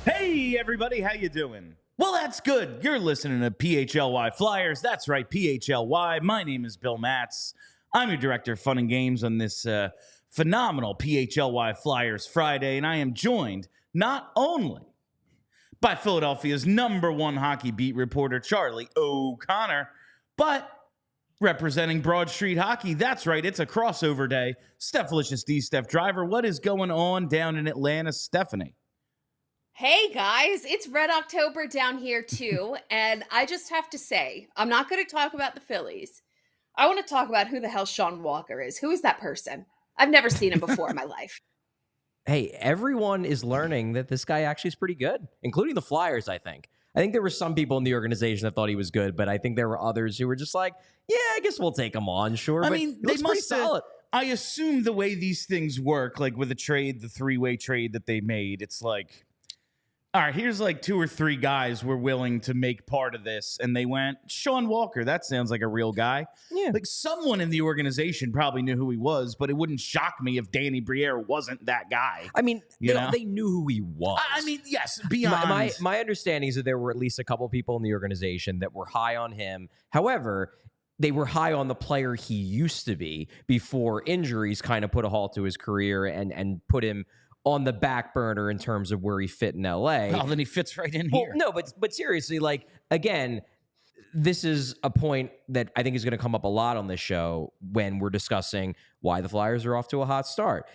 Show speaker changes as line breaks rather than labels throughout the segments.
Hey, everybody, how you doing? Well, that's good. You're listening to PHLY Flyers. That's right, PHLY. My name is Bill Matz. I'm your director of fun and games on this phenomenal PHLY Flyers Friday, and I am joined not only by Philadelphia's #1 hockey beat reporter, Charlie O'Connor, but representing Broad Street Hockey. That's right, it's a crossover day. Steph Driver. What is going on down in Atlanta, Stephanie?
Hey guys, it's Red October down here too, and I just have to say, I'm not going to talk about the Phillies. I want to talk about who the hell Sean Walker is. Who is that person? I've never seen him before in my life.
Hey, everyone is learning that this guy actually is pretty good, including the Flyers, I think. I think there were some people in the organization that thought he was good, but I think there were others who were just like, yeah, I guess we'll take him on, sure.
I
but
mean,
they must solid.
I assume the way these things work, like with a trade, the three-way trade that they made, it's like, all right, here's like 2 or 3 guys we're willing to make part of this. And they went, Sean Walker, that sounds like a real guy.
Yeah.
Like someone in the organization probably knew who he was, but it wouldn't shock me if Danny Briere wasn't that guy.
I mean, they knew who he was.
I mean, yes, beyond.
My understanding is that there were at least a couple people in the organization that were high on him. However, they were high on the player he used to be before injuries kind of put a halt to his career and put him on the back burner in terms of where he fit in LA.
Well, then he fits right in here.
No, but seriously, like, again, this is a point that I think is going to come up a lot on this show when we're discussing why the Flyers are off to a hot start.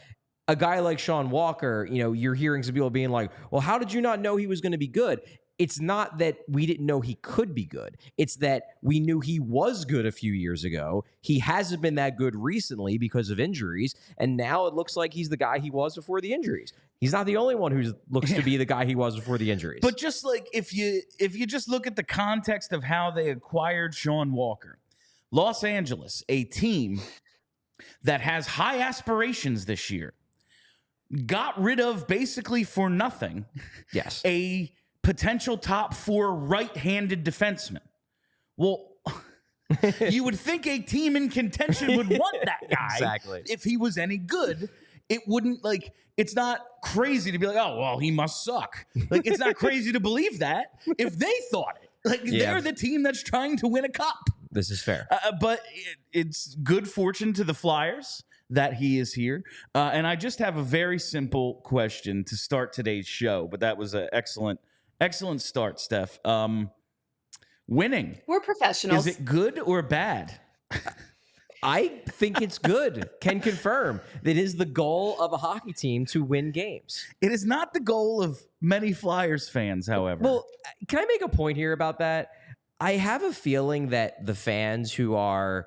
A guy like Sean Walker, you're hearing some people being like, well, how did you not know he was going to be good? It's not that we didn't know he could be good. It's that we knew he was good a few years ago. He hasn't been that good recently because of injuries, and now it looks like he's the guy he was before the injuries. He's not the only one who looks to be the guy he was before the injuries.
But just like if you just look at the context of how they acquired Sean Walker, Los Angeles, a team that has high aspirations this year, got rid of basically for nothing.
Yes.
A potential top 4 right-handed defenseman. Well, you would think a team in contention would want that guy.
Exactly.
If he was any good. It wouldn't, like, it's not crazy to be like, oh, well, he must suck. Like, it's not crazy to believe that if they thought it. Like, they're the team that's trying to win a cup.
This is fair.
But it's good fortune to the Flyers that he is here. And I just have a very simple question to start today's show. But that was an excellent start, Steph. Winning.
We're professionals.
Is it good or bad?
I think it's good. Can confirm that it is the goal of a hockey team to win games.
It is not the goal of many Flyers fans, however.
Well, can I make a point here about that? I have a feeling that the fans who are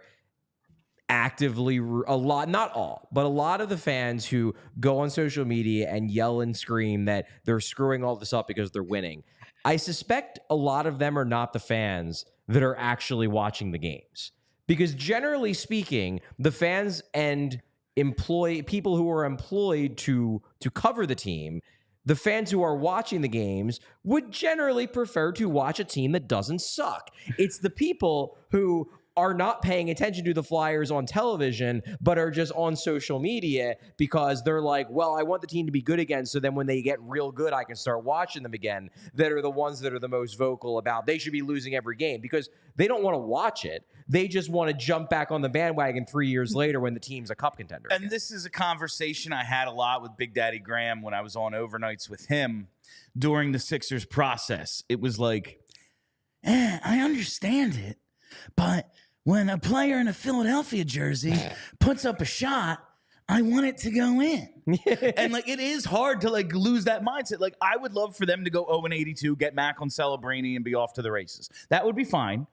actively, not all, but a lot of the fans who go on social media and yell and scream that they're screwing all this up because they're winning, I suspect a lot of them are not the fans that are actually watching the games. Because generally speaking, the fans and people who are employed to cover the team, the fans who are watching the games would generally prefer to watch a team that doesn't suck. It's the people who are not paying attention to the Flyers on television, but are just on social media because they're like, well, I want the team to be good again, so then when they get real good, I can start watching them again, that are the ones that are the most vocal about they should be losing every game because they don't want to watch it. They just want to jump back on the bandwagon 3 years later when the team's a cup contender.
And this is a conversation I had a lot with Big Daddy Graham when I was on overnights with him during the Sixers process. It was like, I understand it, but when a player in a Philadelphia jersey puts up a shot, I want it to go in. And like it is hard to like lose that mindset. Like I would love for them to go 0-82, get Mac on Celebrini and be off to the races. That would be fine.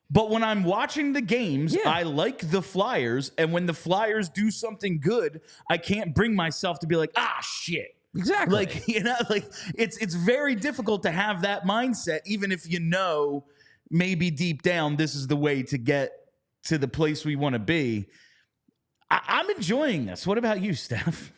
But when I'm watching the games, I like the Flyers. And when the Flyers do something good, I can't bring myself to be like, shit.
Exactly.
Like, like it's very difficult to have that mindset, even if you know maybe deep down this is the way to get to the place we want to be. I'm enjoying this. What about you, Steph?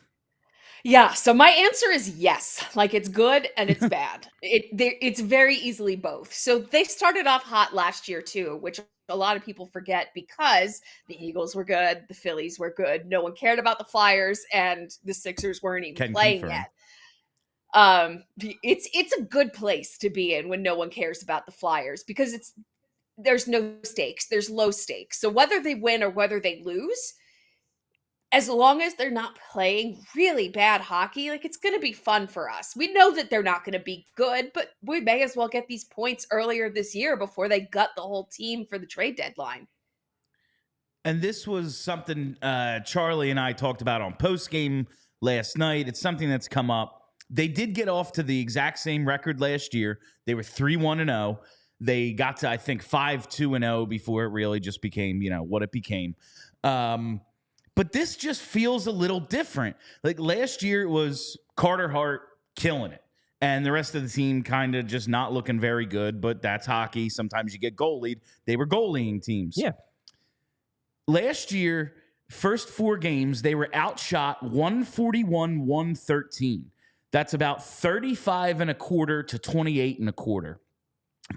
Yeah, so my answer is yes. Like it's good and it's bad. It's very easily both. So they started off hot last year too, which a lot of people forget because the Eagles were good, the Phillies were good, no one cared about the Flyers, and the Sixers weren't even playing yet. It's a good place to be in when no one cares about the Flyers, because there's no stakes, there's low stakes. So whether they win or whether they lose, as long as they're not playing really bad hockey, like, it's going to be fun for us. We know that they're not going to be good, but we may as well get these points earlier this year before they gut the whole team for the trade deadline.
And this was something Charlie and I talked about on postgame last night. It's something that's come up. They did get off to the exact same record last year. They were 3-1-0. They got to, I think, 5-2-0 before it really just became, what it became. But this just feels a little different. Like last year, it was Carter Hart killing it, and the rest of the team kind of just not looking very good. But that's hockey. Sometimes you get goalied. They were goalieing teams.
Yeah.
Last year, first 4 games, they were outshot 141-113. That's about 35.25 to 28.25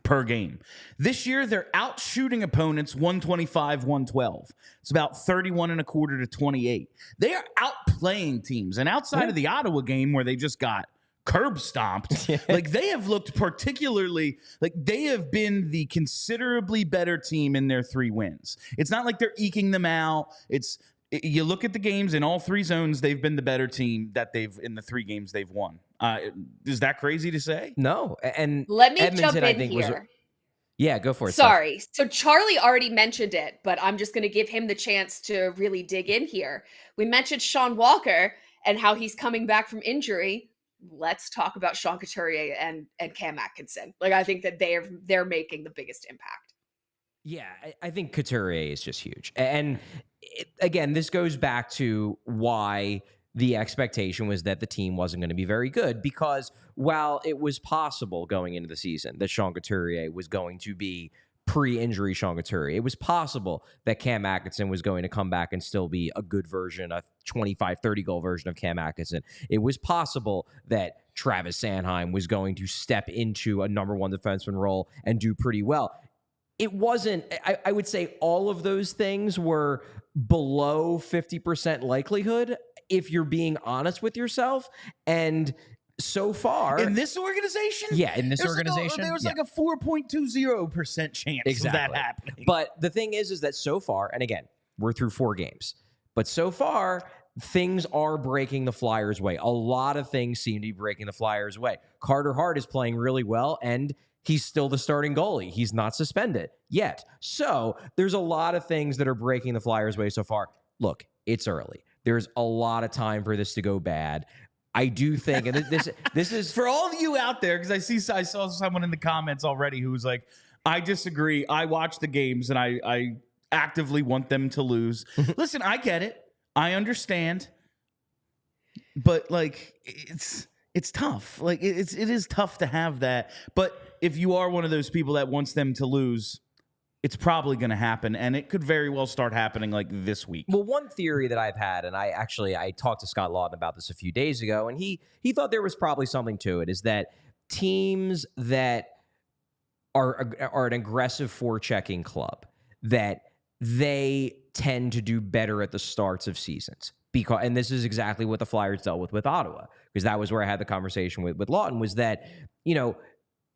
per game. This year, they're outshooting opponents 125-112. It's about 31.25 to 28. They are outplaying teams. And outside of the Ottawa game where they just got curb stomped, like they have looked particularly like they have been the considerably better team in their 3 wins. It's not like they're eking them out. You look at the games in all 3 zones, they've been the better team that they've in the 3 games they've won. Is that crazy to say?
No. And
let me
Edmonton,
jump in
I think,
here.
Yeah, go for it.
Sorry. So Charlie already mentioned it, but I'm just going to give him the chance to really dig in here. We mentioned Sean Walker and how he's coming back from injury. Let's talk about Sean Couturier and Cam Atkinson. Like, I think that they're making the biggest impact.
Yeah, I think Couturier is just huge. And again, this goes back to why the expectation was that the team wasn't going to be very good, because while it was possible going into the season that Sean Couturier was going to be pre-injury Sean Couturier, it was possible that Cam Atkinson was going to come back and still be a good version, a 25, 30-goal version of Cam Atkinson. It was possible that Travis Sanheim was going to step into a number 1 defenseman role and do pretty well. It wasn't, I would say all of those things were below 50% likelihood, if you're being honest with yourself. And so far
in this organization, there was like a 4.20% chance of that happening.
But the thing is that so far, and again, we're through 4 games, but so far things are breaking the Flyers' way. A lot of things seem to be breaking the Flyers' way. Carter Hart is playing really well, and he's still the starting goalie. He's not suspended yet. So there's a lot of things that are breaking the Flyers' way so far. Look, it's early. There's a lot of time for this to go bad. I do think, and this is
for all of you out there, because I saw someone in the comments already who was like, I disagree. I watch the games and I actively want them to lose. Listen, I get it. I understand. But like it's tough. Like it is tough to have that. But if you are one of those people that wants them to lose, it's probably going to happen, and it could very well start happening like this week.
Well, one theory that I've had, and I talked to Scott Lawton about this a few days ago, and he thought there was probably something to it, is that teams that are an aggressive forechecking club, that they tend to do better at the starts of seasons. And this is exactly what the Flyers dealt with Ottawa, because that was where I had the conversation with Lawton, was that,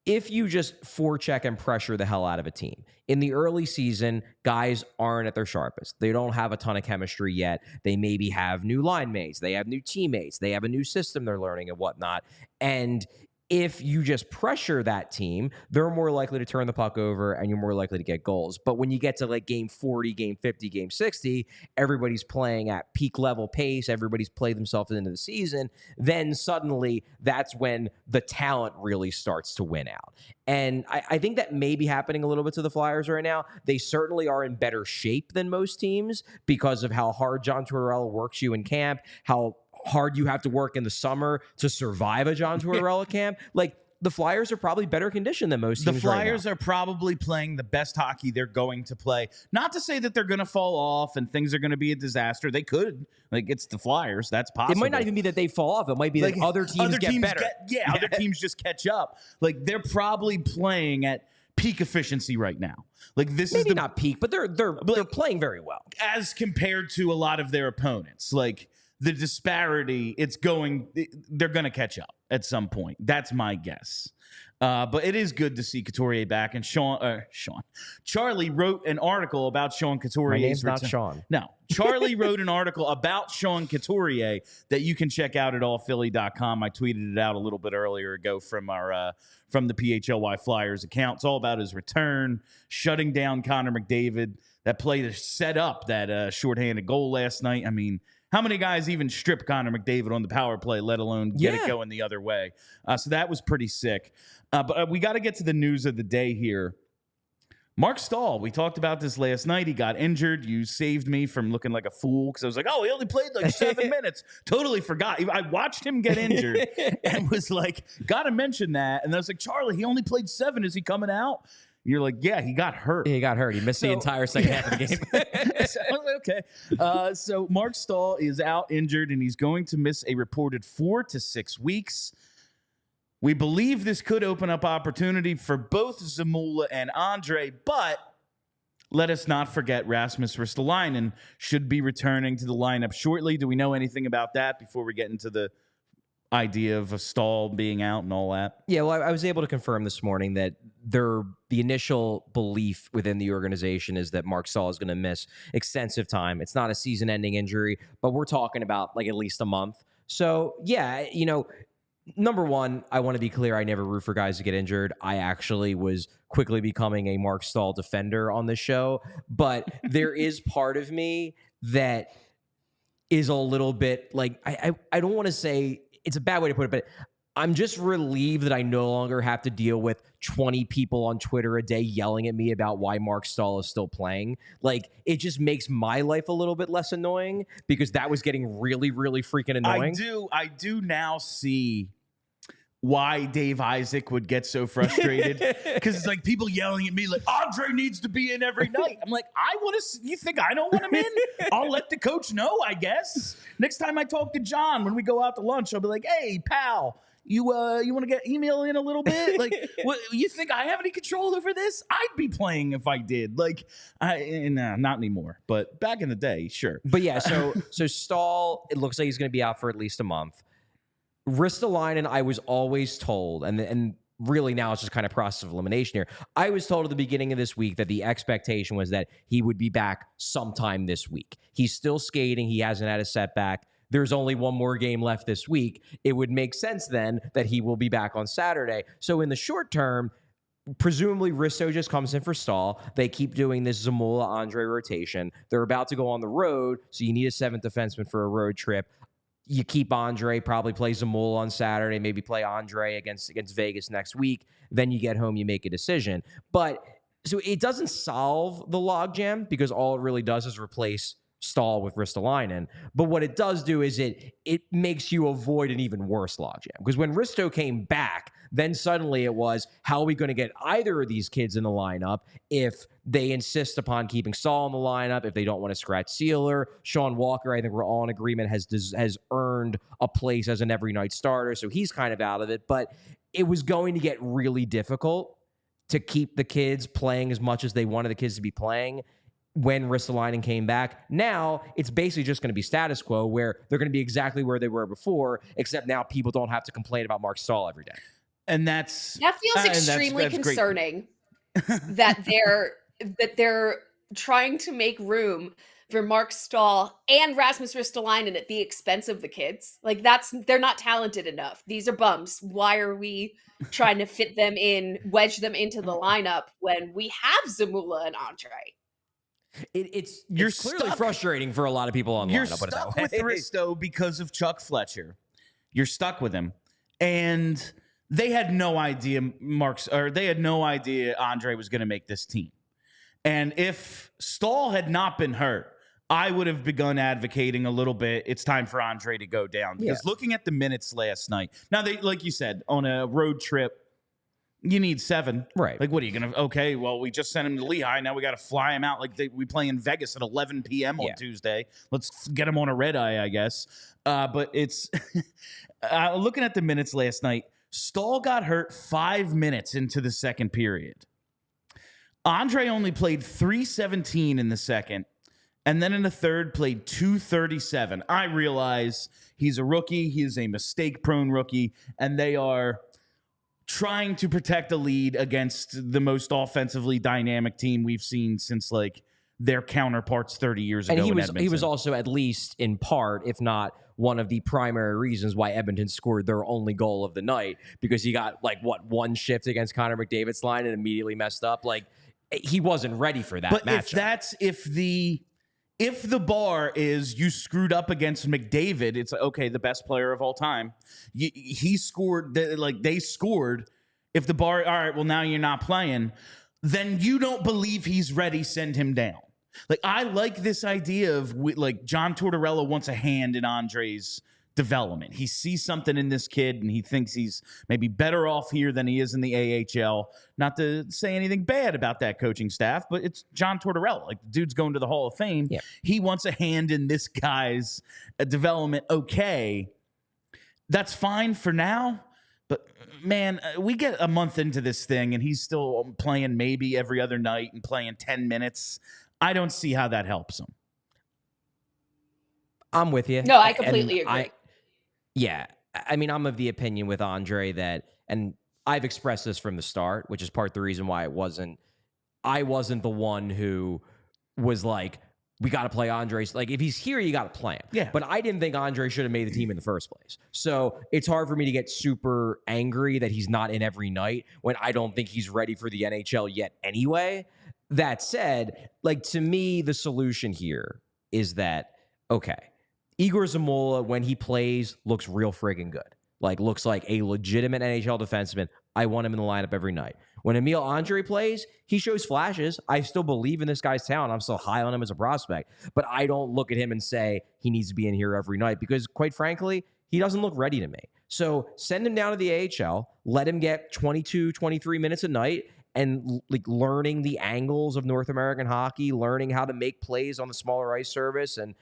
if you just forecheck and pressure the hell out of a team, in the early season, guys aren't at their sharpest. They don't have a ton of chemistry yet. They maybe have new line mates. They have new teammates. They have a new system they're learning and whatnot. And if you just pressure that team, they're more likely to turn the puck over and you're more likely to get goals. But when you get to like game 40, game 50, game 60, everybody's playing at peak level pace. Everybody's played themselves into the season. Then suddenly that's when the talent really starts to win out. And I think that may be happening a little bit to the Flyers right now. They certainly are in better shape than most teams because of how hard John Tortorella works you in camp, how hard you have to work in the summer to survive a John Tortorella camp. Like, the Flyers are probably better conditioned than most teams.
The Flyers
right now
are probably playing the best hockey they're going to play. Not to say that they're going to fall off and things are going to be a disaster. They could. Like, it's the Flyers. That's possible.
It might not even be that they fall off. It might be that other teams get better.
Other teams just catch up. Like, they're probably playing at peak efficiency right now. Like, this
maybe
is
not peak, but they're playing very well
as compared to a lot of their opponents. Like, the disparity, they're going to catch up. at some point. That's my guess. But it is good to see Couturier back. And Charlie wrote an article about Sean Couturier's
My name's
return.
not Sean.
No, Charlie wrote an article about Sean Couturier that you can check out at allphilly.com. I tweeted it out a little bit earlier ago from the PHLY Flyers account. It's all about his return, shutting down Connor McDavid. That play to set up that shorthanded goal last night. I mean, how many guys even strip Connor McDavid on the power play, let alone get it going the other way? So that was pretty sick. But we got to get to the news of the day here. Mark Stahl, we talked about this last night. He got injured. You saved me from looking like a fool because I was like, oh, he only played like 7 minutes. Totally forgot. I watched him get injured and was like, got to mention that. And I was like, Charlie, he only played 7. Is he coming out? You're like, yeah, he got hurt.
He got hurt. He missed the entire second half of the game.
So, okay. So Mark Stahl is out injured, and he's going to miss a reported 4 to 6 weeks. We believe this could open up opportunity for both Zamula and Andre, but let us not forget Rasmus Ristolainen should be returning to the lineup shortly. Do we know anything about that before we get into the idea of a Stahl being out and all that?
Yeah, well, I was able to confirm this morning that the initial belief within the organization is that Mark Stahl is going to miss extensive time. It's not a season-ending injury, but we're talking about like at least a month. So, yeah, number one, I want to be clear. I never root for guys to get injured. I actually was quickly becoming a Mark Stahl defender on this show, but there is part of me that is a little bit like, I don't want to say, it's a bad way to put it, but I'm just relieved that I no longer have to deal with 20 people on Twitter a day yelling at me about why Mark Stahl is still playing. Like, it just makes my life a little bit less annoying because that was getting really, really freaking annoying.
I do now see why Dave Isaac would get so frustrated because it's like people yelling at me like Andre needs to be in every night. I'm like, you think I don't want him in? I'll let the coach know, I guess. Next time I talk to John when we go out to lunch, I'll be like, hey, pal, you want to get email in a little bit? Like, what, you think I have any control over this? I'd be playing if I did. Like, not anymore. But back in the day, sure.
But yeah, so Stahl, it looks like he's going to be out for at least a month. Ristolainen, I was always told, and really now it's just kind of process of elimination here. I was told at the beginning of this week that the expectation was that he would be back sometime this week. He's still skating. He hasn't had a setback. There's only one more game left this week. It would make sense then that he will be back on Saturday. So in the short term, presumably Risto just comes in for Stahl. They keep doing this Zamula-Andre rotation. They're about to go on the road, so you need a 7th defenseman for a road trip. You keep Andre, probably play Zamula on Saturday, maybe play Andre against Vegas next week. Then you get home, you make a decision. But so it doesn't solve the logjam because all it really does is replace Stahl with Ristolainen. But what it does do is it makes you avoid an even worse logjam. Because when Risto came back, then suddenly it was, how are we going to get either of these kids in the lineup if they insist upon keeping Stahl in the lineup, if they don't want to scratch Sealer? Sean Walker, I think we're all in agreement, has earned a place as an every night starter, so he's kind of out of it. But it was going to get really difficult to keep the kids playing as much as they wanted the kids to be playing when Ristolainen came back. Now, it's basically just going to be status quo where they're going to be exactly where they were before, except now people don't have to complain about Mark Stahl every day.
And that
feels extremely concerning that they're trying to make room for Mark Stahl and Rasmus Ristolainen at the expense of the kids. Like, they're not talented enough. These are bums. Why are we trying to fit them in, wedge them into the lineup when we have Zamula and Andre?
It's clearly frustrating for a lot of people online.
You're stuck with Risto because of Chuck Fletcher. You're stuck with him, and they had no idea Andre was going to make this team. And if Stahl had not been hurt, I would have begun advocating a little bit. It's time for Andre to go down because looking at the minutes last night. Now, they, like you said, on a road trip, you need 7.
Right.
Like, what are you going to... Okay, well, we just sent him to Lehigh. Now we got to fly him out. Like, we play in Vegas at 11 p.m. on Tuesday. Let's get him on a red eye, I guess. But it's... looking at the minutes last night, Stahl got hurt 5 minutes into the second period. Andre only played 3:17 in the second. and then in the third played 2:37. I realize he's a rookie. He is a mistake-prone rookie, and they are trying to protect a lead against the most offensively dynamic team we've seen since like their counterparts 30 years ago.
And he was also, at least in part, if not one of the primary reasons why Edmonton scored their only goal of the night, because he got like one shift against Connor McDavid's line and immediately messed up. Like, he wasn't ready for that matchup. If the bar is you screwed up against McDavid, it's okay, the best player of all time. He scored, they scored. If the bar, all right, well, now you're not playing, then you don't believe he's ready, send him down. Like, I like this idea of, like, John Tortorella wants a hand in Andre's development. He sees something in this kid, and he thinks he's maybe better off here than he is in the AHL. Not to say anything bad about that coaching staff, but it's John Tortorella. Like, the dude's going to the Hall of Fame. Yeah. He wants a hand in this guy's development. Okay, that's fine for now. But, man, we get a month into this thing, and he's still playing maybe every other night and playing 10 minutes. I don't see how that helps him. I'm with you.
No, I completely agree.
I mean, I'm of the opinion with Andre that, and I've expressed this from the start, which is part of the reason why I wasn't the one who was like, we got to play Andre. Like, if he's here, you got to play him.
Yeah.
But I didn't think Andre should have made the team in the first place. So it's hard for me to get super angry that he's not in every night when I don't think he's ready for the NHL yet anyway. That said, like, to me, the solution here is that, okay, Igor Zamula, when he plays, looks real friggin' good. Like, looks like a legitimate NHL defenseman. I want him in the lineup every night. When Emil Andre plays, he shows flashes. I still believe in this guy's talent. I'm still high on him as a prospect. But I don't look at him and say he needs to be in here every night because, quite frankly, he doesn't look ready to me. So send him down to the AHL. Let him get 22, 23 minutes a night and, like, learning the angles of North American hockey, learning how to make plays on the smaller ice surface, and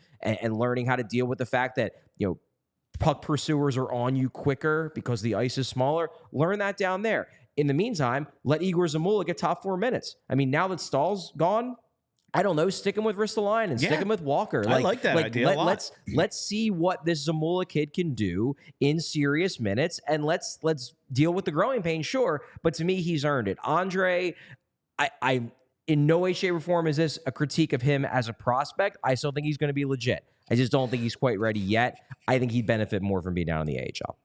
learning how to deal with the fact that, you know, puck pursuers are on you quicker because the ice is smaller. Learn that down there. In the meantime, let Igor Zamula get top 4 minutes. I mean, now that Stahl's gone, I don't know, stick him with Ristolainen and stick him with Walker.
I like that idea a lot.
Let's see what this Zamula kid can do in serious minutes, and let's deal with the growing pain, sure. But to me, he's earned it. Andre, I in no way, shape, or form is this a critique of him as a prospect. I still think he's going to be legit. I just don't think he's quite ready yet. I think he'd benefit more from being down in the AHL.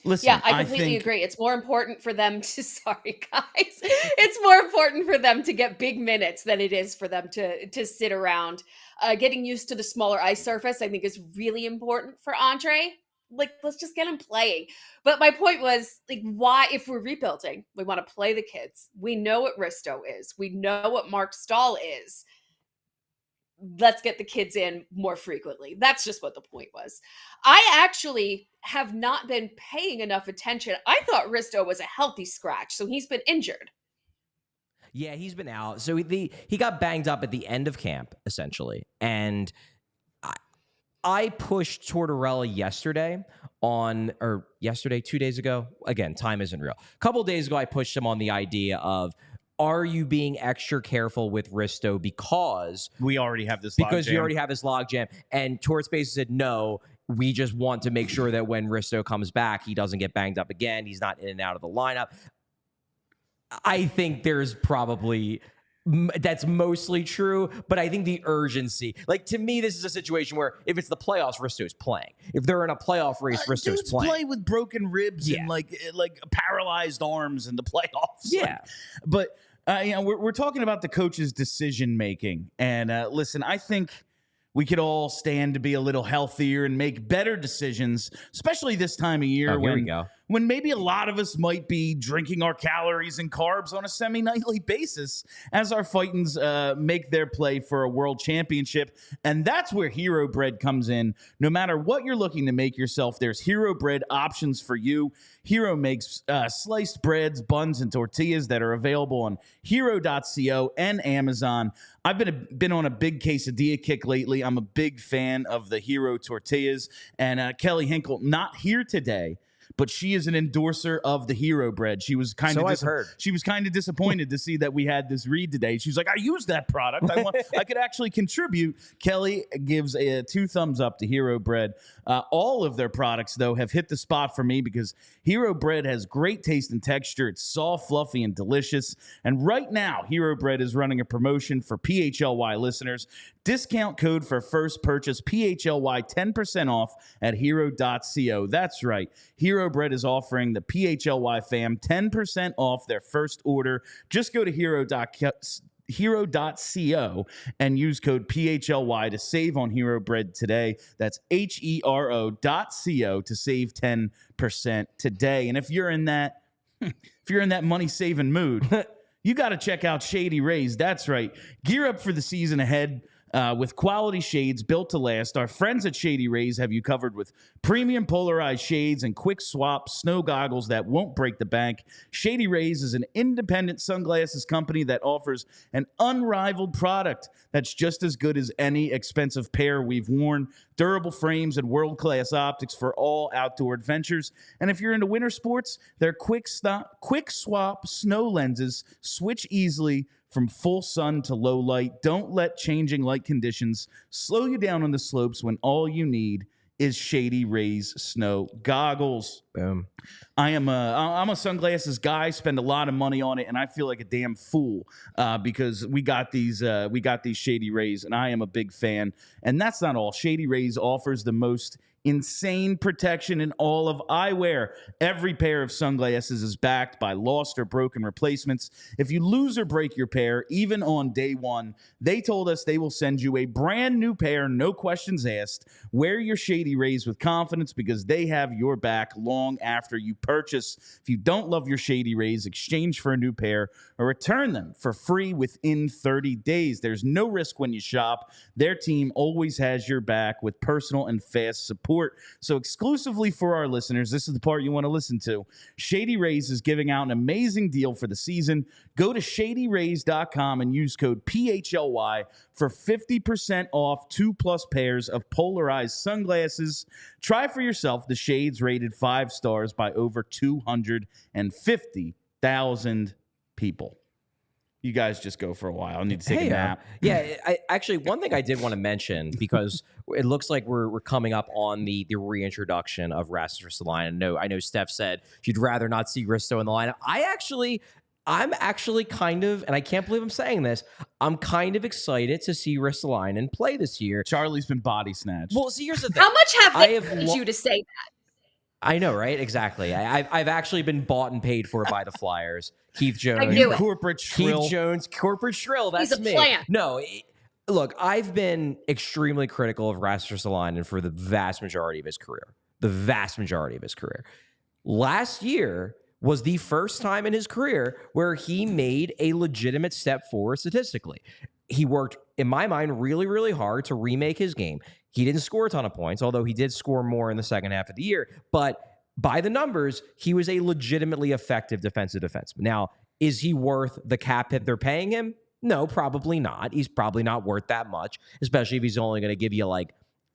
Listen,
yeah, I completely agree. It's more important for them to, sorry guys, it's more important for them to get big minutes than it is for them to sit around. Getting used to the smaller ice surface, I think, is really important for Andre. Like, let's just get him playing. But my point was, like, why, if we're rebuilding, we want to play the kids. We know what Risto is. We know what Mark Stahl is. Let's get the kids in more frequently. That's just what the point was. I actually have not been paying enough attention. I thought Risto was a healthy scratch, so he's been injured.
Yeah, he's been out. So he got banged up at the end of camp, essentially. And I pushed Tortorella yesterday, 2 days ago. Again, time isn't real. A couple days ago, I pushed him on the idea of, are you being extra careful with Risto because
we already have this
logjam? And Torts basically said, no, we just want to make sure that when Risto comes back, he doesn't get banged up again. He's not in and out of the lineup. I think there's probably, that's mostly true, but I think the urgency, like, to me, this is a situation where if it's the playoffs, Risto's playing. If they're in a playoff race, Risto's playing.
Play with broken ribs and like paralyzed arms in the playoffs.
Yeah.
But we're talking about the coach's decision making, and listen, I think we could all stand to be a little healthier and make better decisions, especially this time of year when maybe a lot of us might be drinking our calories and carbs on a semi-nightly basis as our Fightins make their play for a world championship. And that's where Hero Bread comes in. No matter what you're looking to make yourself, there's Hero Bread options for you. Hero makes sliced breads, buns, and tortillas that are available on hero.co and Amazon. I've been on a big quesadilla kick lately. I'm a big fan of the Hero tortillas. And Kelly Hinkle, not here today, but she is an endorser of the Hero Bread. She was kind of she was kind of disappointed to see that we had this read today. She's like, I use that product. I could actually contribute. Kelly gives 2 thumbs up to Hero Bread. All of their products, though, have hit the spot for me because Hero Bread has great taste and texture. It's soft, fluffy, and delicious. And right now, Hero Bread is running a promotion for PHLY listeners. Discount code for first purchase, PHLY 10% off at hero.co. That's right. Hero Bread is offering the PHLY fam 10% off their first order. Just go to hero.co and use code PHLY to save on Hero Bread today. That's HERO.co to save 10% today. And if you're in that money saving mood, you got to check out Shady Rays. That's right. Gear up for the season ahead. With quality shades built to last, our friends at Shady Rays have you covered with premium polarized shades and quick swap snow goggles that won't break the bank. Shady Rays is an independent sunglasses company that offers an unrivaled product that's just as good as any expensive pair we've worn. Durable frames and world-class optics for all outdoor adventures. And if you're into winter sports, their quick swap snow lenses switch easily from full sun to low light. Don't let changing light conditions slow you down on the slopes when all you need is Shady Rays snow goggles.
Boom.
I'm a sunglasses guy, spend a lot of money on it, and I feel like a damn fool because we got these Shady Rays, and I am a big fan. And that's not all. Shady Rays offers the most insane protection in all of eyewear. Every pair of sunglasses is backed by lost or broken replacements. If you lose or break your pair, even on day one, they told us they will send you a brand new pair, no questions asked. Wear your Shady Rays with confidence because they have your back long after you purchase. If you don't love your Shady Rays, exchange for a new pair or return them for free within 30 days. There's no risk when you shop. Their team always has your back with personal and fast support. So exclusively for our listeners, this is the part you want to listen to. Shady Rays is giving out an amazing deal for the season. Go to shadyrays.com and use code PHLY for 50% off 2+ pairs of polarized sunglasses. Try for yourself the shades rated 5 stars by over 250,000 people. You guys just go for a while. I need to take a nap.
Yeah, actually, one thing I did want to mention, because it looks like we're coming up on the reintroduction of Rasmus Ristolainen. I know Steph said she'd rather not see Risto in the lineup. I'm actually kind of, and I can't believe I'm saying this, I'm kind of excited to see Ristolainen play this year.
Charlie's been body snatched.
Well, see, here's the thing.
How much have they paid you to say that?
I know, right? Exactly. I've actually been bought and paid for by the Flyers. Keith Jones.
I knew it.
Corporate shrill.
Keith Jones, corporate shrill. That's
He's a
me.
plant.
No, look, I've been extremely critical of Rasmus Ristolainen for the vast majority of his career. Last year was the first time in his career where he made a legitimate step forward statistically. He worked, in my mind, really, really hard to remake his game. He didn't score a ton of points, although he did score more in the second half of the year. But by the numbers, he was a legitimately effective defensive defenseman. Now, is he worth the cap hit they're paying him? No, probably not. He's probably not worth that much, especially if he's only going to give you like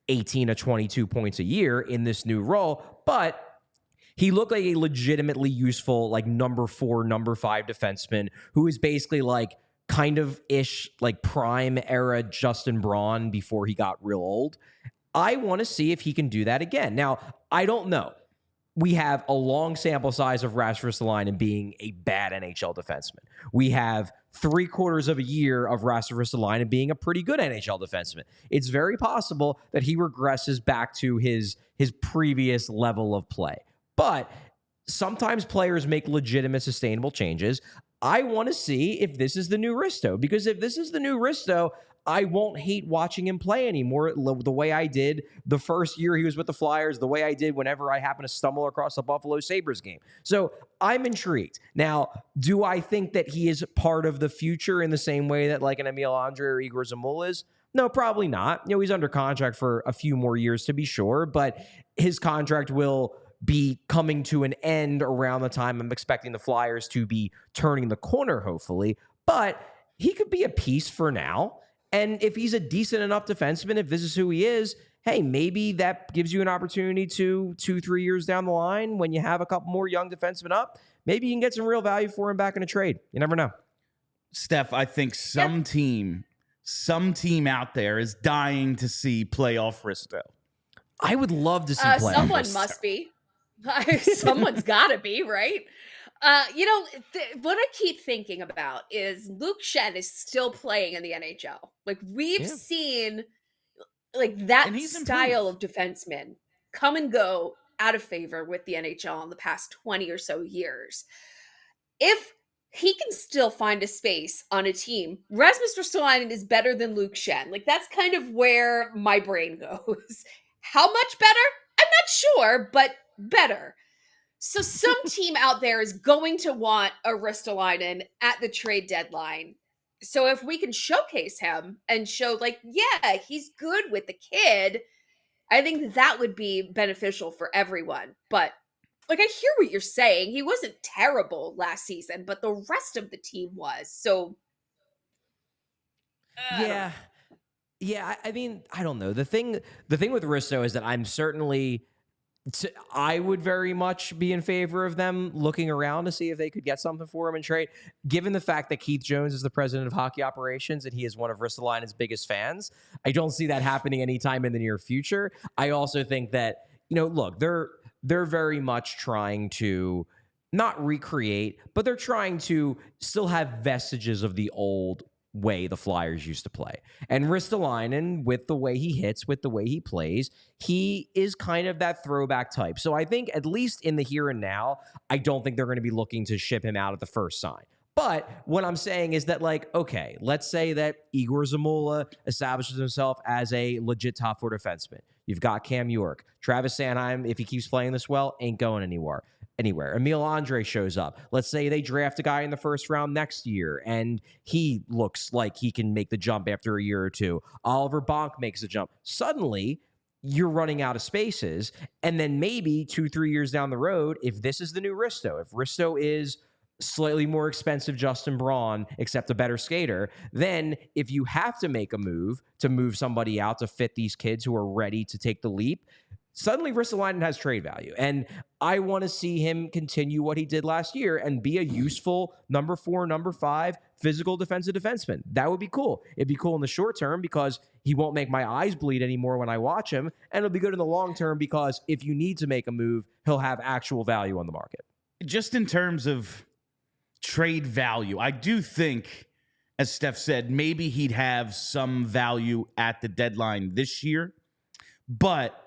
18 to 22 points a year in this new role. But he looked like a legitimately useful, like number 4, number 5 defenseman who is basically like kind of ish, like prime era Justin Braun before he got real old. I want to see if he can do that again. Now, I don't know. We have a long sample size of Rasmus Ristolainen being a bad NHL defenseman. We have 3/4 of a year of Rasmus Ristolainen being a pretty good NHL defenseman. It's very possible that he regresses back to his previous level of play. But sometimes players make legitimate, sustainable changes. I want to see if this is the new Risto, because if this is the new Risto, I won't hate watching him play anymore the way I did the first year he was with the Flyers, the way I did whenever I happened to stumble across a Buffalo Sabres game. So I'm intrigued. Now, do I think that he is part of the future in the same way that like an Emil Andre or Igor Zamula is? No, probably not. You know, he's under contract for a few more years to be sure, but his contract will be coming to an end around the time I'm expecting the Flyers to be turning the corner, hopefully. But he could be a piece for now. And if he's a decent enough defenseman, if this is who he is, hey, maybe that gives you an opportunity to 2-3 years down the line when you have a couple more young defensemen up, maybe you can get some real value for him back in a trade. You never know.
Steph, I think some team out there is dying to see playoff Risto.
I would love to see playoff
Someone
Risto.
must be. Someone's got to be, right? What I keep thinking about is Luke Shen is still playing in the NHL. Like, we've seen like that style of defenseman come and go out of favor with the NHL in the past 20 or so years. If he can still find a space on a team, Rasmus Ristolainen is better than Luke Shen. Like, that's kind of where my brain goes. How much better? I'm not sure, but better. So some team out there is going to want a Ristolainen at the trade deadline. So if we can showcase him and show, like, yeah, he's good with the kid, I think that would be beneficial for everyone. But, like, I hear what you're saying. He wasn't terrible last season, but the rest of the team was. So,
Yeah. I mean, I don't know. The thing with Risto is that I'm certainly... I would very much be in favor of them looking around to see if they could get something for him in trade. Given the fact that Keith Jones is the president of hockey operations and he is one of Ristolainen's biggest fans, I don't see that happening anytime in the near future. I also think that, look, they're very much trying to not recreate, but they're trying to still have vestiges of the old way the Flyers used to play. And Ristolainen, with the way he hits, with the way he plays, he is kind of that throwback type. So I think at least in the here and now, I don't think they're going to be looking to ship him out at the first sign. But what I'm saying is that, like, okay, let's say that Igor Zamula establishes himself as a legit top four defenseman. You've got Cam York. Travis Sanheim, if he keeps playing this well, ain't going anywhere. Emil Andre shows up. Let's say they draft a guy in the first round next year, and he looks like he can make the jump after a year or two. Oliver Bonk makes the jump. Suddenly, you're running out of spaces, and then maybe 2-3 years down the road, if this is the new Risto, if Risto is slightly more expensive Justin Braun, except a better skater, then if you have to make a move to move somebody out to fit these kids who are ready to take the leap, suddenly Ristolainen has trade value. And I want to see him continue what he did last year and be a useful number 4, number 5 physical defensive defenseman. That would be cool. It'd be cool in the short term because he won't make my eyes bleed anymore when I watch him. And it'll be good in the long term because if you need to make a move, he'll have actual value on the market.
Just in terms of trade value, I do think, as Steph said, maybe he'd have some value at the deadline this year. But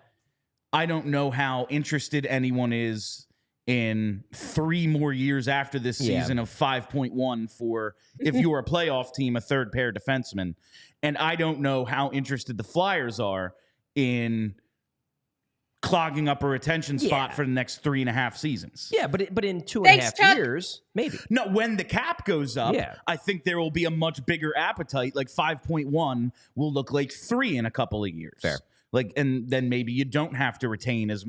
I don't know how interested anyone is in 3 more years after this season of 5.1 for, if you're a playoff team, a third pair defenseman. And I don't know how interested the Flyers are in clogging up a retention spot for the next 3.5 seasons.
Yeah, but in 2.5 years, maybe.
No, when the cap goes up, I think there will be a much bigger appetite. Like 5.1 will look like 3 in a couple of years.
Fair.
Like, and then maybe you don't have to retain as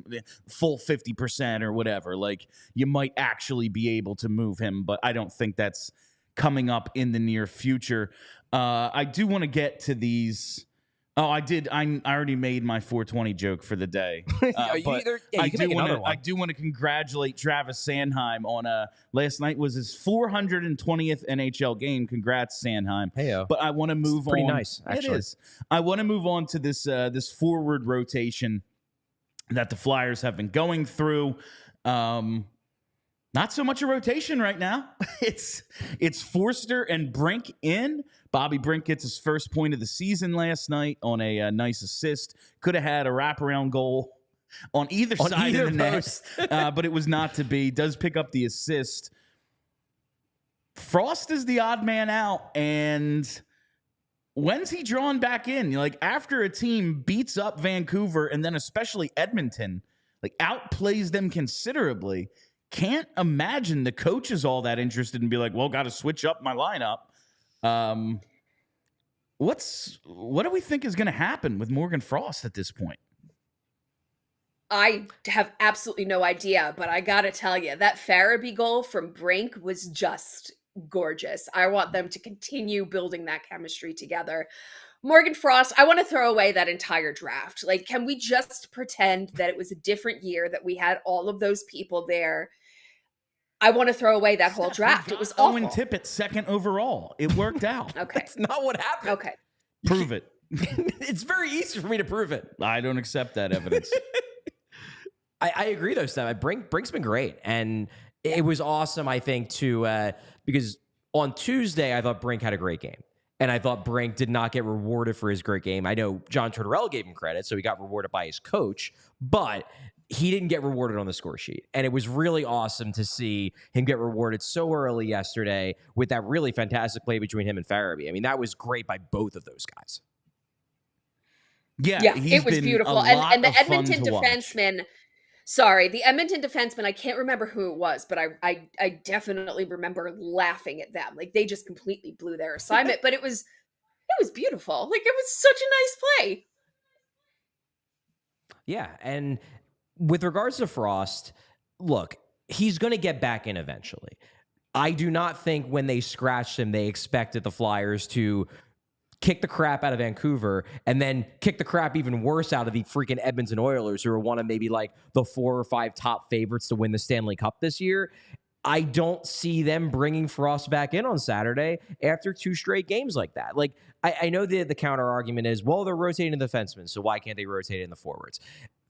full 50% or whatever. Like, you might actually be able to move him, but I don't think that's coming up in the near future. I do want to get to these. Oh, I did. I already made my 420 joke for the day. I do want to congratulate Travis Sanheim on last night was his 420th NHL game. Congrats, Sanheim.
Heyo.
But I want to move on.
Pretty nice, actually.
It is. I want to move on to this forward rotation that the Flyers have been going through. Not so much a rotation right now. It's Forster and Brink in. Bobby Brink gets his first point of the season last night on a nice assist. Could have had a wraparound goal on either side of the net, but it was not to be. Does pick up the assist. Frost is the odd man out, and when's he drawn back in? Like, after a team beats up Vancouver and then especially Edmonton, like outplays them considerably, can't imagine the coach is all that interested and be like, well, got to switch up my lineup. What do we think is going to happen with Morgan Frost at this point?
I have absolutely no idea, but I got to tell you, that Farabee goal from Brink was just gorgeous. I want them to continue building that chemistry together. Morgan Frost, I want to throw away that entire draft. Like, can we just pretend that it was a different year, that we had all of those people there? I want to throw away that whole draft. It was awful.
Owen Tippett second overall. It worked out.
Okay.
That's not what happened.
Okay.
Prove it.
It's very easy for me to prove it.
I don't accept that evidence.
I agree, though, Steph. Brink's been great. And it was awesome, I think, because on Tuesday, I thought Brink had a great game. And I thought Brink did not get rewarded for his great game. I know John Tortorella gave him credit, so he got rewarded by his coach, but he didn't get rewarded on the score sheet. And it was really awesome to see him get rewarded so early yesterday with that really fantastic play between him and Farabee. I mean, that was great by both of those guys.
Yeah, it was beautiful. And the Edmonton defenseman, the Edmonton defenseman, I can't remember who it was, but I definitely remember laughing at them. Like, they just completely blew their assignment, but it was beautiful. Like, it was such a nice play.
Yeah, and with regards to Frost, look, he's going to get back in eventually. I do not think when they scratched him, they expected the Flyers to kick the crap out of Vancouver and then kick the crap even worse out of the freaking Edmonton Oilers, who are one of maybe like the 4 or 5 top favorites to win the Stanley Cup this year. I don't see them bringing Frost back in on Saturday after 2 straight games like that. Like, I know the counter argument is, well, they're rotating the defensemen, so why can't they rotate in the forwards?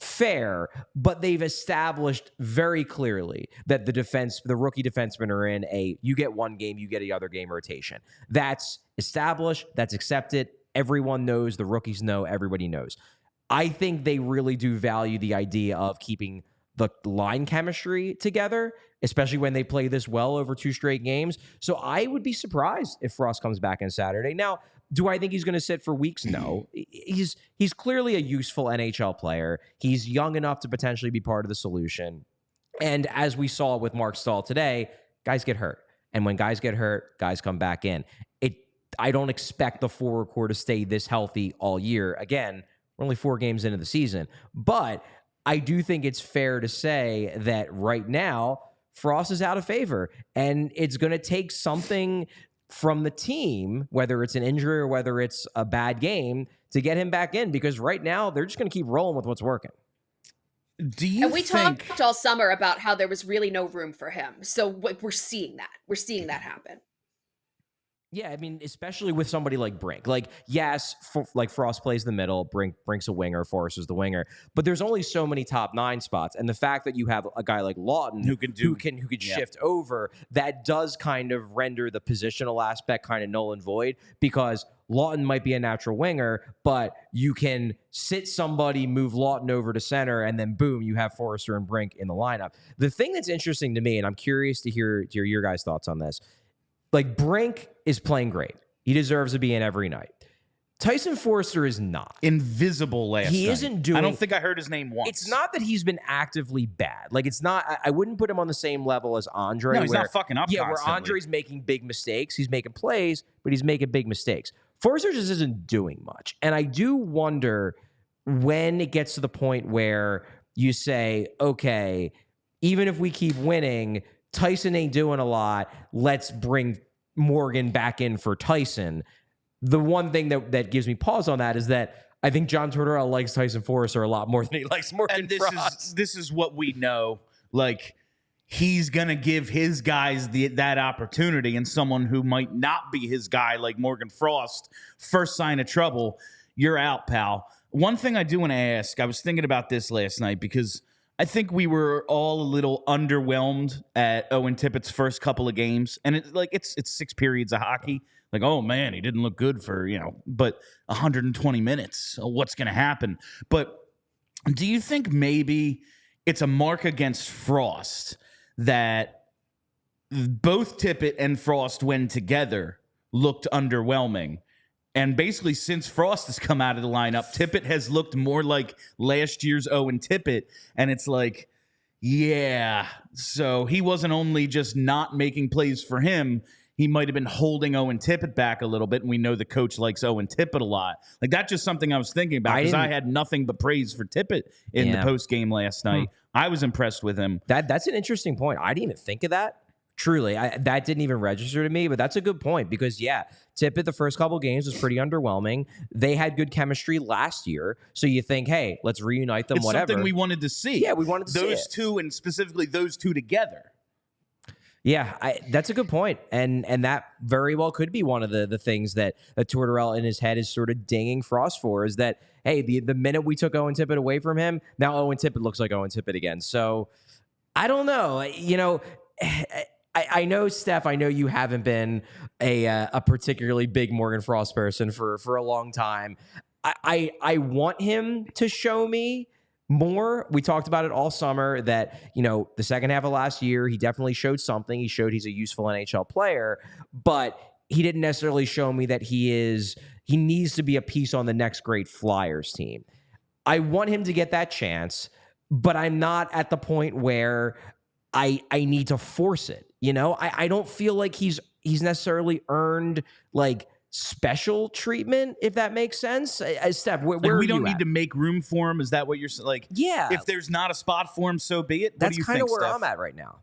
Fair, but they've established very clearly that the rookie defensemen are in you get one game, you get the other game rotation. That's established, that's accepted. Everyone knows, the rookies know, everybody knows. I think they really do value the idea of keeping the line chemistry together, especially when they play this well over 2 straight games. So I would be surprised if Frost comes back on Saturday. Now, do I think he's going to sit for weeks? No. He's clearly a useful NHL player. He's young enough to potentially be part of the solution. And as we saw with Mark Stahl today, guys get hurt. And when guys get hurt, guys come back in. I don't expect the forward core to stay this healthy all year. Again, we're only 4 games into the season. But I do think it's fair to say that right now, Frost is out of favor. And it's going to take something from the team, whether it's an injury or whether it's a bad game, to get him back in, because right now they're just going to keep rolling with what's working.
And we talked all summer about how there was really no room for him. So we're seeing that. We're seeing that happen.
Yeah, I mean, especially with somebody like Brink. Like, yes, Frost plays the middle, Brink's a winger, Forrest is the winger, but there's only so many top 9 spots, and the fact that you have a guy like Lawton who can shift over, that does kind of render the positional aspect kind of null and void, because Lawton might be a natural winger, but you can sit somebody, move Lawton over to center, and then boom, you have Forrester and Brink in the lineup. The thing that's interesting to me, and I'm curious to hear your guys' thoughts on this, like, Brink is playing great. He deserves to be in every night. Tyson Forrester is not.
Invisible last night.
He isn't doing...
I don't think I heard his name once.
It's not that he's been actively bad. Like, it's not... I wouldn't put him on the same level as Andre.
No, he's not fucking up constantly.
Where Andre's making big mistakes. He's making plays, but he's making big mistakes. Forrester just isn't doing much. And I do wonder when it gets to the point where you say, okay, even if we keep winning, Tyson ain't doing a lot, let's bring Morgan back in for Tyson. The one thing that gives me pause on that is that I think John Tortorella likes Tyson Forrester a lot more than he likes Morgan Frost.
This is what we know. Like, he's going to give his guys that opportunity, and someone who might not be his guy, like Morgan Frost, first sign of trouble, you're out, pal. One thing I do want to ask, I was thinking about this last night, because I think we were all a little underwhelmed at Owen Tippett's first couple of games. And it's 6 periods of hockey. Like, oh man, he didn't look good for, but 120 minutes. What's going to happen? But do you think maybe it's a mark against Frost that both Tippett and Frost, when together, looked underwhelming? And basically, since Frost has come out of the lineup, Tippett has looked more like last year's Owen Tippett. And it's like, yeah. So he wasn't only just not making plays for him, he might have been holding Owen Tippett back a little bit. And we know the coach likes Owen Tippett a lot. Like, that's just something I was thinking about, because I had nothing but praise for Tippett in the post game last night. I was impressed with him.
That's an interesting point. I didn't even think of that. Truly, that didn't even register to me, but that's a good point because, yeah, Tippett the first couple games was pretty underwhelming. They had good chemistry last year, so you think, hey, let's reunite them,
it's
whatever.
Something we wanted to see.
Yeah, we wanted to see
those two, and specifically those two together.
Yeah, that's a good point. And that very well could be one of the things that Tortorella in his head is sort of dinging Frost for, is that, hey, the minute we took Owen Tippett away from him, now Owen Tippett looks like Owen Tippett again. So I don't know. I know, Steph, I know you haven't been a particularly big Morgan Frost person for a long time. I want him to show me more. We talked about it all summer that, the second half of last year, he definitely showed something. He showed he's a useful NHL player, but he didn't necessarily show me that he needs to be a piece on the next great Flyers team. I want him to get that chance, but I'm not at the point where I need to force it. I don't feel like he's necessarily earned like special treatment, if that makes sense. Steph, where
we don't
are you
need
at?
to make room for him. Is that what you're like?
Yeah.
If there's not a spot for him, so be it.
That's kind of where
Steph?
I'm at right now.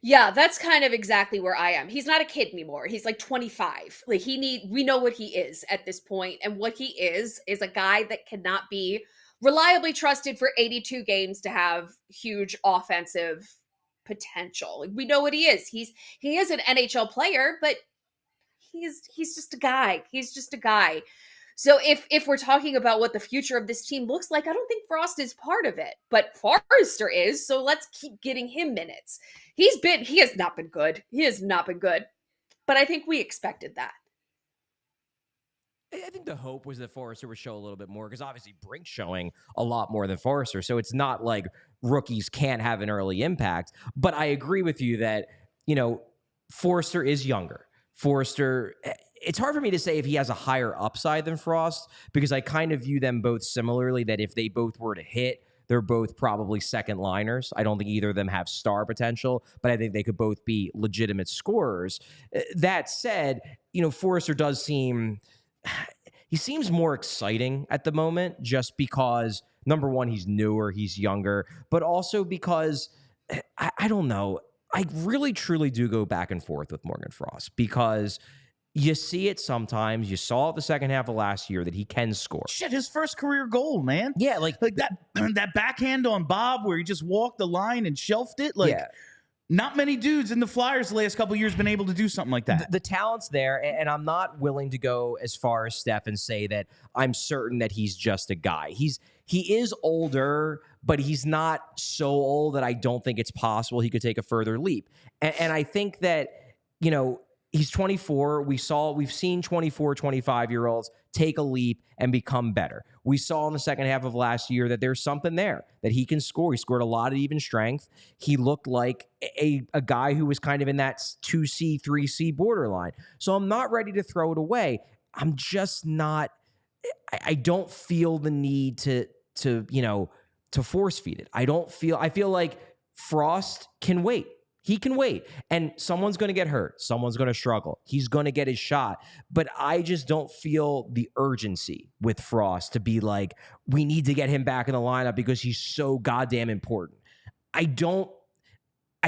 Yeah, that's kind of exactly where I am. He's not a kid anymore. He's like 25. Like we know what he is at this point, and what he is a guy that cannot be reliably trusted for 82 games to have huge offensive potential. Like, we know what he is. He is an NHL player, but he's just a guy. He's just a guy. So if we're talking about what the future of this team looks like, I don't think Frost is part of it, but Forrester is. So let's keep getting him minutes. He has not been good. He has not been good, but I think we expected that.
I think the hope was that Forrester would show a little bit more, because obviously Brink's showing a lot more than Forrester. So it's not like rookies can't have an early impact. But I agree with you that, Forrester is younger. Forrester, it's hard for me to say if he has a higher upside than Frost, because I kind of view them both similarly, that if they both were to hit, they're both probably second liners. I don't think either of them have star potential, but I think they could both be legitimate scorers. That said, Forrester does seem... he seems more exciting at the moment, just because, number one, he's newer, he's younger, but also because, I don't know, I really truly do go back and forth with Morgan Frost, because you see it sometimes. You saw it the second half of last year that he can score.
Shit, his first career goal, man.
Yeah, like
that backhand on Bob where he just walked the line and shelved it. Like,
yeah.
Not many dudes in the Flyers the last couple of years been able to do something like that.
The talent's there, and I'm not willing to go as far as Steph and say that I'm certain that he's just a guy. He is older, but he's not so old that I don't think it's possible he could take a further leap. And I think that, he's 24. We've seen 24, 25-year-olds take a leap and become better. We saw in the second half of last year that there's something there, that he can score. He scored a lot of even strength. He looked like a guy who was kind of in that 2C, 3C borderline. So I'm not ready to throw it away. I'm just not, I don't feel the need to force feed it. I feel like Frost can wait. He can wait, and someone's going to get hurt. Someone's going to struggle. He's going to get his shot, but I just don't feel the urgency with Frost to be like, we need to get him back in the lineup because he's so goddamn important. I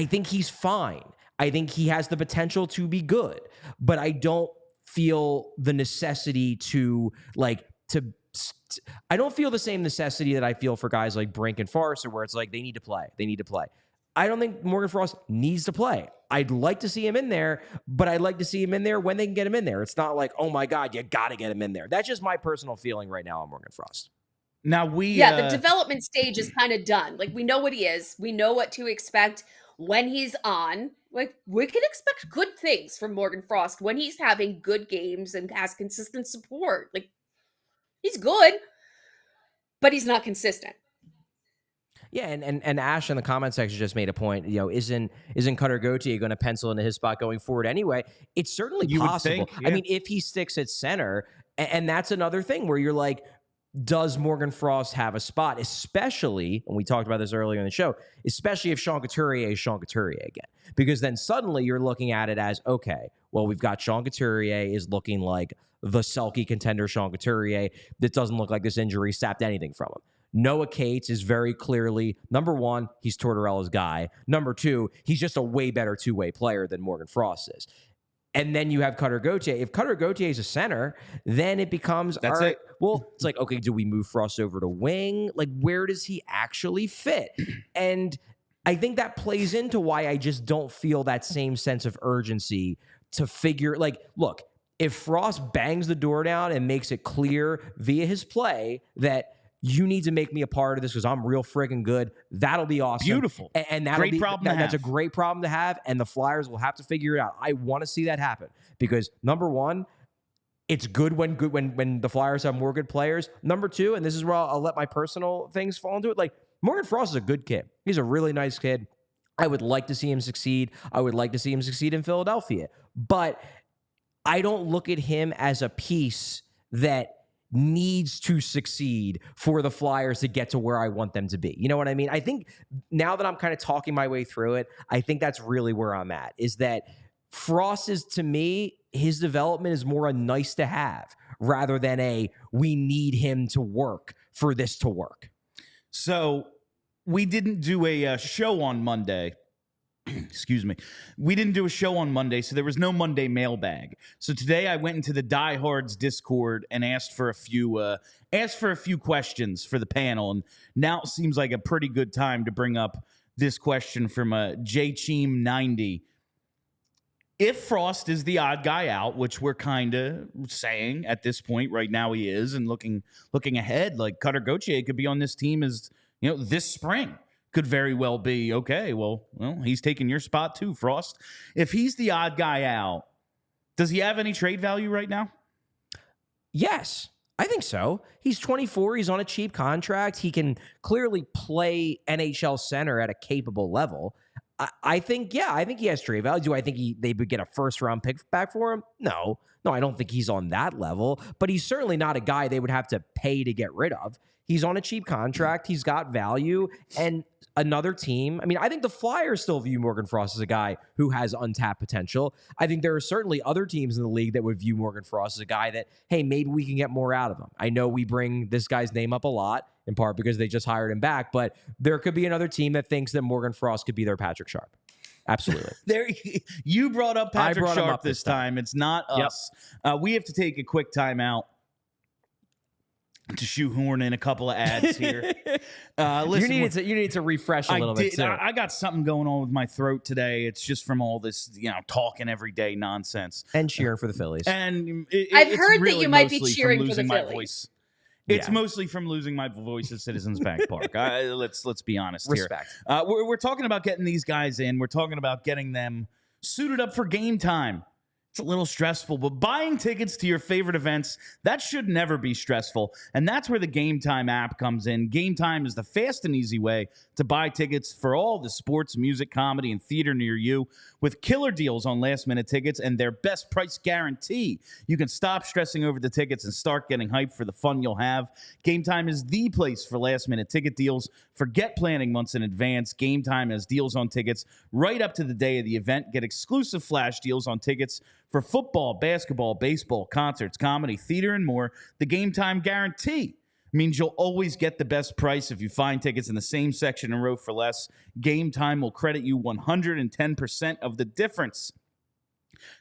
think he's fine. I think he has the potential to be good, but I don't feel the necessity I don't feel the same necessity that I feel for guys like Brink and Forrester, where it's like they need to play. They need to play. I don't think Morgan Frost needs to play. I'd like to see him in there, but I'd like to see him in there when they can get him in there. It's not like, oh my God, you got to get him in there. That's just my personal feeling right now on Morgan Frost.
Now
the development stage is kind of done. Like, we know what he is. We know what to expect when he's on. Like, we can expect good things from Morgan Frost when he's having good games and has consistent support. Like, he's good, but he's not consistent.
Yeah, and Ash in the comment section just made a point. Isn't Cutter Gauthier going to pencil into his spot going forward anyway? It's certainly possible.
Think, yeah.
I mean, if he sticks at center, and that's another thing where you're like, does Morgan Frost have a spot? Especially, and we talked about this earlier in the show, especially if Sean Couturier is Sean Couturier again, because then suddenly you're looking at it as, okay, well, we've got Sean Couturier is looking like the Selke contender Sean Couturier that doesn't look like this injury sapped anything from him. Noah Cates is very clearly, number one, he's Tortorella's guy. Number two, he's just a way better two-way player than Morgan Frost is. And then you have Cutter Gauthier. If Cutter Gauthier is a center, then it becomes,
That's
all right,
it.
well, it's like, okay, do we move Frost over to wing? Like, where does he actually fit? And I think that plays into why I just don't feel that same sense of urgency to figure, like, look, if Frost bangs the door down and makes it clear via his play that you need to make me a part of this because I'm real friggin' good, that'll be awesome.
Beautiful.
And that'll
Great
be,
problem to
that's a
have.
great problem to have, and the Flyers will have to figure it out. I want to see that happen because, number one, it's good when the Flyers have more good players. Number two, and this is where I'll let my personal things fall into it, like, Morgan Frost is a good kid. He's a really nice kid. I would like to see him succeed. I would like to see him succeed in Philadelphia. But I don't look at him as a piece that needs to succeed for the Flyers to get to where I want them to be. You know what I mean? I think now that I'm kind of talking my way through it, I think that's really where I'm at, is that Frost is, to me, his development is more a nice to have rather than a we need him to work for this to work.
So we didn't do a show on Monday. Excuse me. We didn't do a show on Monday, so there was no Monday mailbag. So today I went into the Diehards Discord and asked for a few questions for the panel. And now it seems like a pretty good time to bring up this question from JCheem90. If Frost is the odd guy out, which we're kind of saying at this point right now he is, and looking ahead, like Cutter Gauthier could be on this team as, this spring. Could very well be, okay, well, he's taking your spot too, Frost. If he's the odd guy out, does he have any trade value right now?
Yes, I think so. He's 24. He's on a cheap contract. He can clearly play NHL center at a capable level. I think he has trade value. Do I think they would get a first-round pick back for him? No, I don't think he's on that level. But he's certainly not a guy they would have to pay to get rid of. He's on a cheap contract. He's got value. And another team, I think the Flyers still view Morgan Frost as a guy who has untapped potential. I think there are certainly other teams in the league that would view Morgan Frost as a guy that, hey, maybe we can get more out of him. I know we bring this guy's name up a lot, in part because they just hired him back, but there could be another team that thinks that Morgan Frost could be their Patrick Sharp. Absolutely.
You brought up Patrick
brought him
Sharp
up
this time. It's not us. We have to take a quick timeout to shoehorn in a couple of ads here. Listen,
you need to refresh a little bit too.
I got something going on with my throat today. It's just from all this, talking everyday nonsense.
And cheering for the Phillies.
And
I've
it's
heard
really
that you might be
mostly
cheering
from
for the
losing my
Phillies.
voice. It's mostly from losing my voice at Citizens Bank Park. Let's be honest
Respect.
here. We're talking about getting these guys in. We're talking about getting them suited up for game time. It's a little stressful, but buying tickets to your favorite events, that should never be stressful. And that's where the Game Time app comes in. Game Time is the fast and easy way to buy tickets for all the sports, music, comedy, and theater near you with killer deals on last-minute tickets and their best price guarantee. You can stop stressing over the tickets and start getting hyped for the fun you'll have. Game Time is the place for last-minute ticket deals. Forget planning months in advance. Game Time has deals on tickets right up to the day of the event. Get exclusive flash deals on tickets for football, basketball, baseball, concerts, comedy, theater, and more. The Game Time guarantee means you'll always get the best price if you find tickets in the same section and row for less. Game Time will credit you 110% of the difference.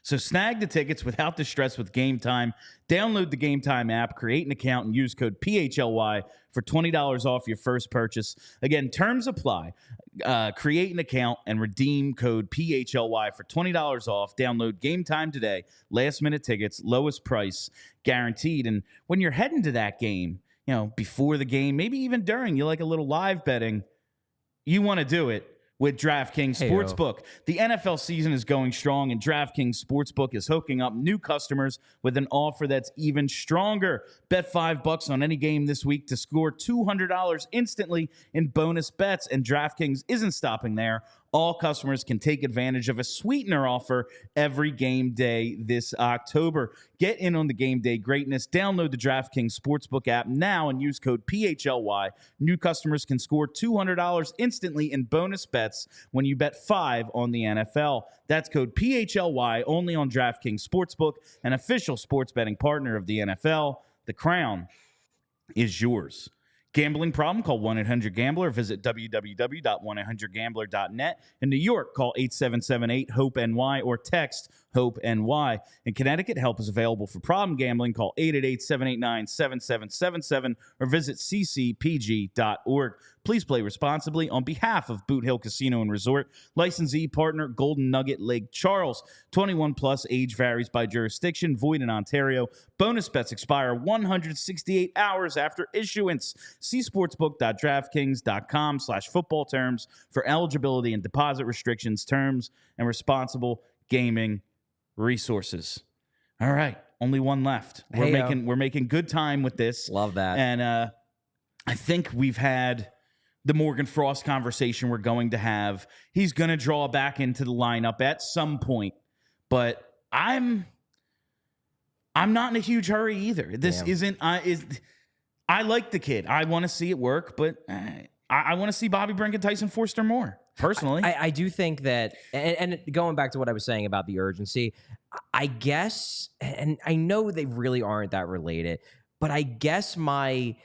So snag the tickets without the stress with Game Time. Download the Game Time app, create an account, and use code PHLY for $20 off your first purchase. Again, terms apply. Create an account and redeem code PHLY for $20 off. Download Game Time today. Last-minute tickets, lowest price, guaranteed. And when you're heading to that game, before the game, maybe even during, you like a little live betting, you want to do it with DraftKings Sportsbook. The NFL season is going strong, and DraftKings Sportsbook is hooking up new customers with an offer that's even stronger. Bet $5 on any game this week to score $200 instantly in bonus bets, and DraftKings isn't stopping there. All customers can take advantage of a sweetener offer every game day this October. Get in on the game day greatness. Download the DraftKings Sportsbook app now and use code PHLY. New customers can score $200 instantly in bonus bets when you bet $5 on the NFL. That's code PHLY only on DraftKings Sportsbook, an official sports betting partner of the NFL. The crown is yours. Gambling problem? Call 1-800-GAMBLER. Visit www.1800gambler.net. In New York, call 877-8-HOPE-NY or text HOPE-NY. In Connecticut, help is available for problem gambling. Call 888-789-7777 or visit ccpg.org. Please play responsibly on behalf of Boot Hill Casino and Resort. Licensee partner Golden Nugget Lake Charles. 21 plus, age varies by jurisdiction, void in Ontario. Bonus bets expire 168 hours after issuance. See sportsbook.draftkings.com/football terms for eligibility and deposit restrictions, terms, and responsible gaming resources. All right, only one left. We're making good time with this.
Love that.
And I think we've had the Morgan Frost conversation we're going to have. He's going to draw back into the lineup at some point, but I'm not in a huge hurry either. This isn't. I like the kid. I want to see it work, but I want to see Bobby Brink and Tyson Forster more, personally.
I do think that, and going back to what I was saying about the urgency, I guess, and I know they really aren't that related, but I guess my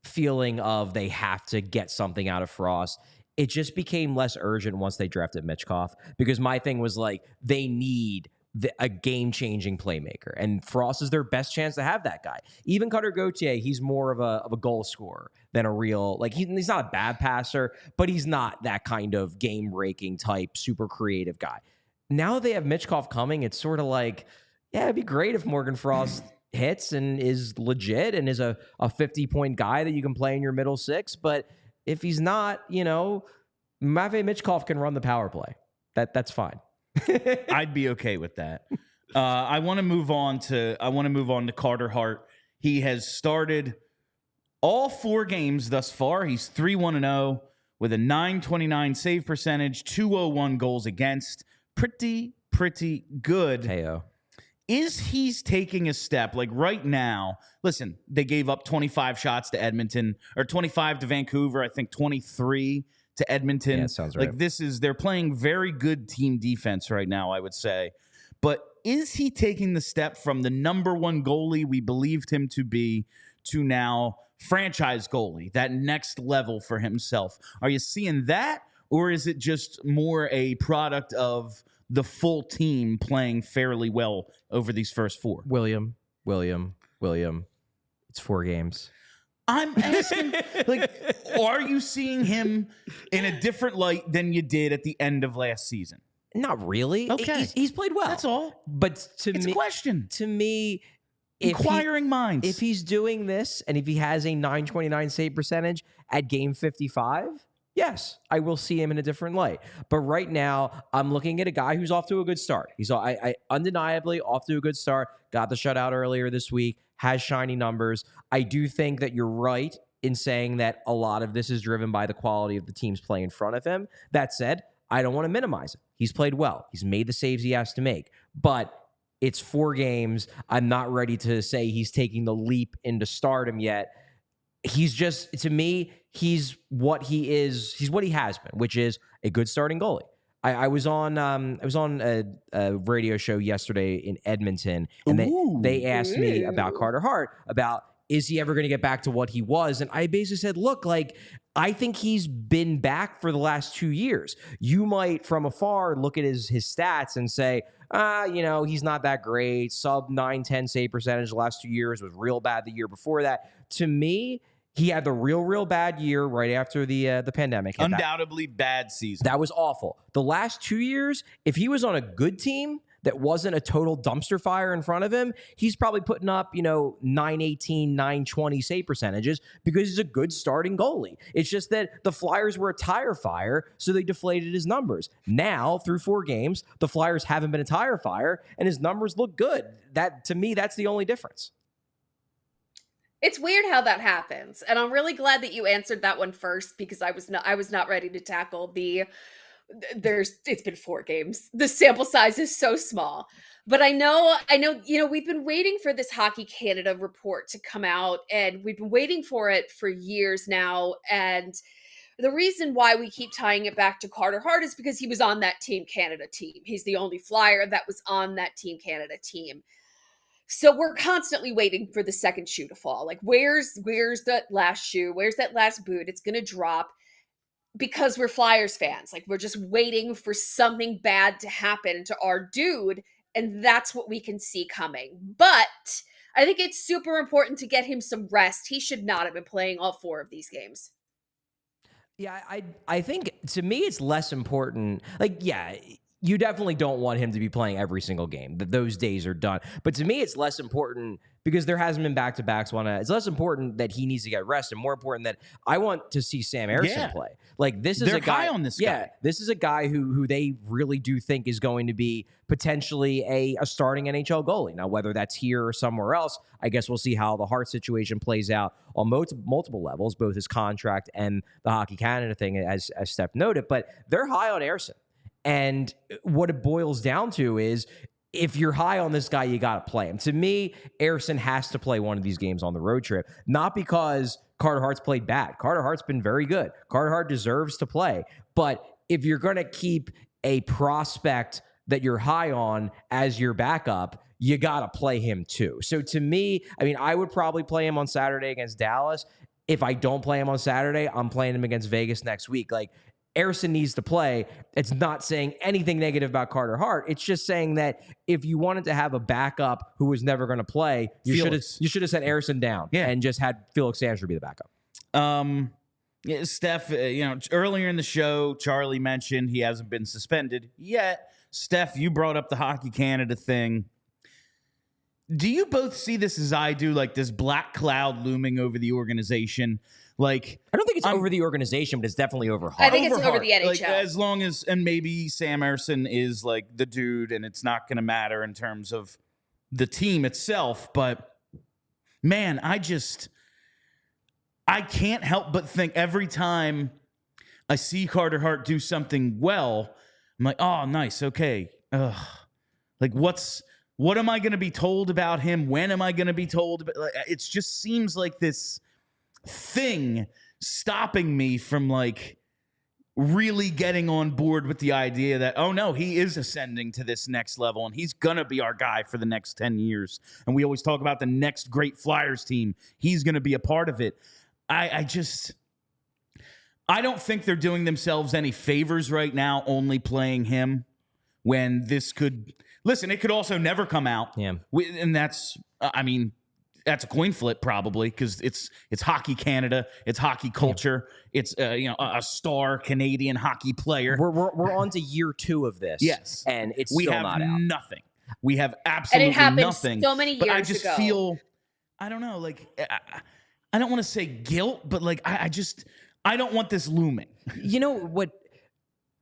feeling of they have to get something out of Frost, it just became less urgent once they drafted Mitchkov, because my thing was like, they need a game-changing playmaker, and Frost is their best chance to have that guy. Even Cutter Gauthier, he's more of a goal scorer than a real, he's not a bad passer, but he's not that kind of game-breaking type, super creative guy. Now they have Mitchkov coming, it's sort of like, yeah, it'd be great if Morgan Frost hits and is legit and is a 50-point guy that you can play in your middle six, but if he's not, Matvei Mitchkov can run the power play. That's fine.
I'd be okay with that. I want to move on to Carter Hart. He has started all 4 games thus far. He's 3-1-0 with a .929 save percentage, 201 goals against. Pretty good.
Heyo.
Is he's taking a step like right now? Listen, they gave up 25 shots to Edmonton, or 25 to Vancouver. I think 23 to Edmonton.
Yeah, that sounds right.
They're playing very good team defense right now, I would say. But is he taking the step from the number 1 goalie we believed him to be to now franchise goalie, that next level for himself? Are you seeing that, or is it just more a product of the full team playing fairly well over these first 4?
William. It's 4 games.
I'm asking, are you seeing him in a different light than you did at the end of last season?
Not really.
Okay.
He's played well.
That's all.
But
It's a question.
To me,
Inquiring minds.
If he's doing this and if he has a .929 save percentage at game 55, yes, I will see him in a different light. But right now, I'm looking at a guy who's off to a good start. He's undeniably off to a good start. Got the shutout earlier this week. Has shiny numbers. I do think that you're right in saying that a lot of this is driven by the quality of the teams play in front of him. That said, I don't want to minimize it. He's played well. He's made the saves he has to make. But it's 4 games. I'm not ready to say he's taking the leap into stardom yet. He's just, to me, he's what he is. He's what he has been, which is a good starting goalie. I was on a radio show yesterday in Edmonton, and they asked me about Carter Hart, about is he ever going to get back to what he was? And I basically said, look, I think he's been back for the last 2 years. You might, from afar, look at his stats and say, he's not that great. Sub 9-10 save percentage the last 2 years, was real bad the year before that. To me, he had the real bad year right after the pandemic.
Undoubtedly bad season.
That was awful. The last 2 years, if he was on a good team that wasn't a total dumpster fire in front of him, he's probably putting up, 918, 920 save percentages because he's a good starting goalie. It's just that the Flyers were a tire fire, so they deflated his numbers. Now, through 4 games, the Flyers haven't been a tire fire, and his numbers look good. That, to me, that's the only difference.
It's weird how that happens. And I'm really glad that you answered that one first, because I was not ready to tackle it's been 4 games. The sample size is so small. But I know, we've been waiting for this Hockey Canada report to come out, and we've been waiting for it for years now. And the reason why we keep tying it back to Carter Hart is because he was on that Team Canada team. He's the only Flyer that was on that Team Canada team. So we're constantly waiting for the second shoe to fall. Like, where's that last shoe? Where's that last boot? It's going to drop because we're Flyers fans. Like, we're just waiting for something bad to happen to our dude, and that's what we can see coming. But I think it's super important to get him some rest. He should not have been playing all 4 of these games.
Yeah, I think to me it's less important. Like, yeah, you definitely don't want him to be playing every single game. Those days are done. But to me, it's less important because there hasn't been back-to-backs. It's less important that he needs to get rest, and more important that I want to see Sam Ersson play. Like, this is
They're
a guy
high on this guy.
This is a guy who they really do think is going to be potentially a starting NHL goalie. Now, whether that's here or somewhere else, I guess we'll see how the Hart situation plays out on multiple levels, both his contract and the Hockey Canada thing, as Steph noted. But they're high on Ersson. And what it boils down to is, if you're high on this guy, you got to play him. To me, Ersson has to play one of these games on the road trip, not because Carter Hart's played bad. Carter Hart's been very good. Carter Hart deserves to play. But if you're going to keep a prospect that you're high on as your backup, you got to play him too. So to me, I mean, I would probably play him on Saturday against Dallas. If I don't play him on Saturday, I'm playing him against Vegas next week. Like, Ersson needs to play. It's not saying anything negative about Carter Hart. It's just saying that if you wanted to have a backup who was never going to play, you should have sent Ersson down and just had Felix Sandstrom be the backup.
Yeah, Steph, earlier in the show, Charlie mentioned he hasn't been suspended yet. Steph, you brought up the Hockey Canada thing. Do you both see this as I do, like this black cloud looming over the organization? Like,
I don't think it's over the organization, but it's definitely over Hart.
I think it's over the NHL.
Like, as long as, and maybe Sam Ersson is like the dude, and it's not going to matter in terms of the team itself. But man, I can't help but think every time I see Carter Hart do something well, I'm like, oh, nice, okay. Like, what am I going to be told about him? When am I going to be told about? Like, it just seems like this thing stopping me from like really getting on board with the idea that, oh no, he is ascending to this next level and he's gonna be our guy for the next 10 years. And we always talk about the next great Flyers team. He's gonna be a part of it. I don't think they're doing themselves any favors right now only playing him when this could, listen, it could also never come out.
Yeah.
And that's, that's a coin flip probably, because it's Hockey Canada, it's hockey culture, it's a star Canadian hockey player.
We're on to year 2 of this.
Yes,
and
we
still
have
not out.
nothing. We have absolutely
and it happened
nothing.
So many years ago.
But I just feel, I don't know, like I don't want to say guilt, but like I don't want this looming. You know what?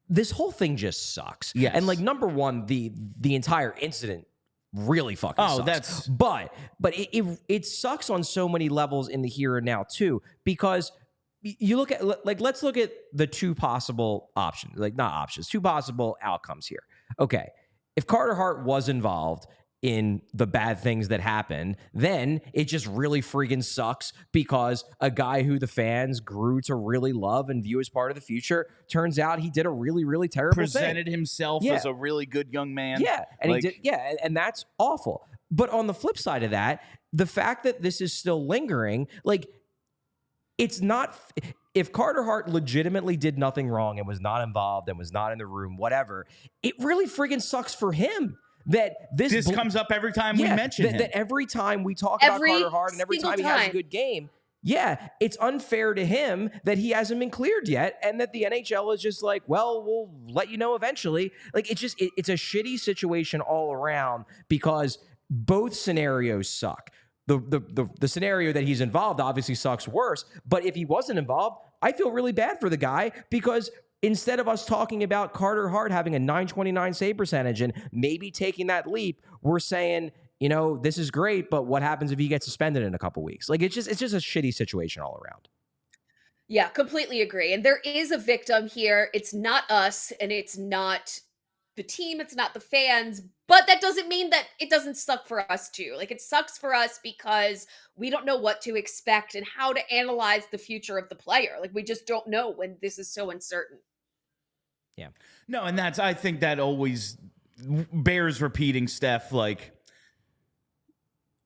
This whole thing just sucks.
Yes.
And like, number one, the entire incident really fucking sucks. But it sucks on so many levels in the here and now too, because you look at, like, let's look at the two possible options, like not options, two possible outcomes here. Okay. If Carter Hart was involved in the bad things that happened, then it just really freaking sucks, because a guy who the fans grew to really love and view as part of the future, turns out he did a really, really terrible thing.
Presented himself as a really good young man.
Yeah. And he did, and that's awful. But on the flip side of that, the fact that this is still lingering, like, it's not, if Carter Hart legitimately did nothing wrong and was not involved and was not in the room, whatever, it really freaking sucks for him. That this
comes up every time we mention him.
That every time we talk about Carter Hart and every time he has a good game, it's unfair to him that he hasn't been cleared yet, and that the NHL is just like, well, we'll let you know eventually. Like, it's a shitty situation all around, because both scenarios suck. The scenario that he's involved obviously sucks worse, but if he wasn't involved, I feel really bad for the guy, because instead of us talking about Carter Hart having a .929 save percentage and maybe taking that leap, we're saying, this is great, but what happens if he gets suspended in a couple weeks? Like, it's just a shitty situation all around.
Yeah, completely agree. And there is a victim here. It's not us, and it's not the team, it's not the fans, but that doesn't mean that it doesn't suck for us too. Like, it sucks for us because we don't know what to expect and how to analyze the future of the player. Like, we just don't know when this is so uncertain.
Yeah.
No, and I think that always bears repeating, Steph. Like,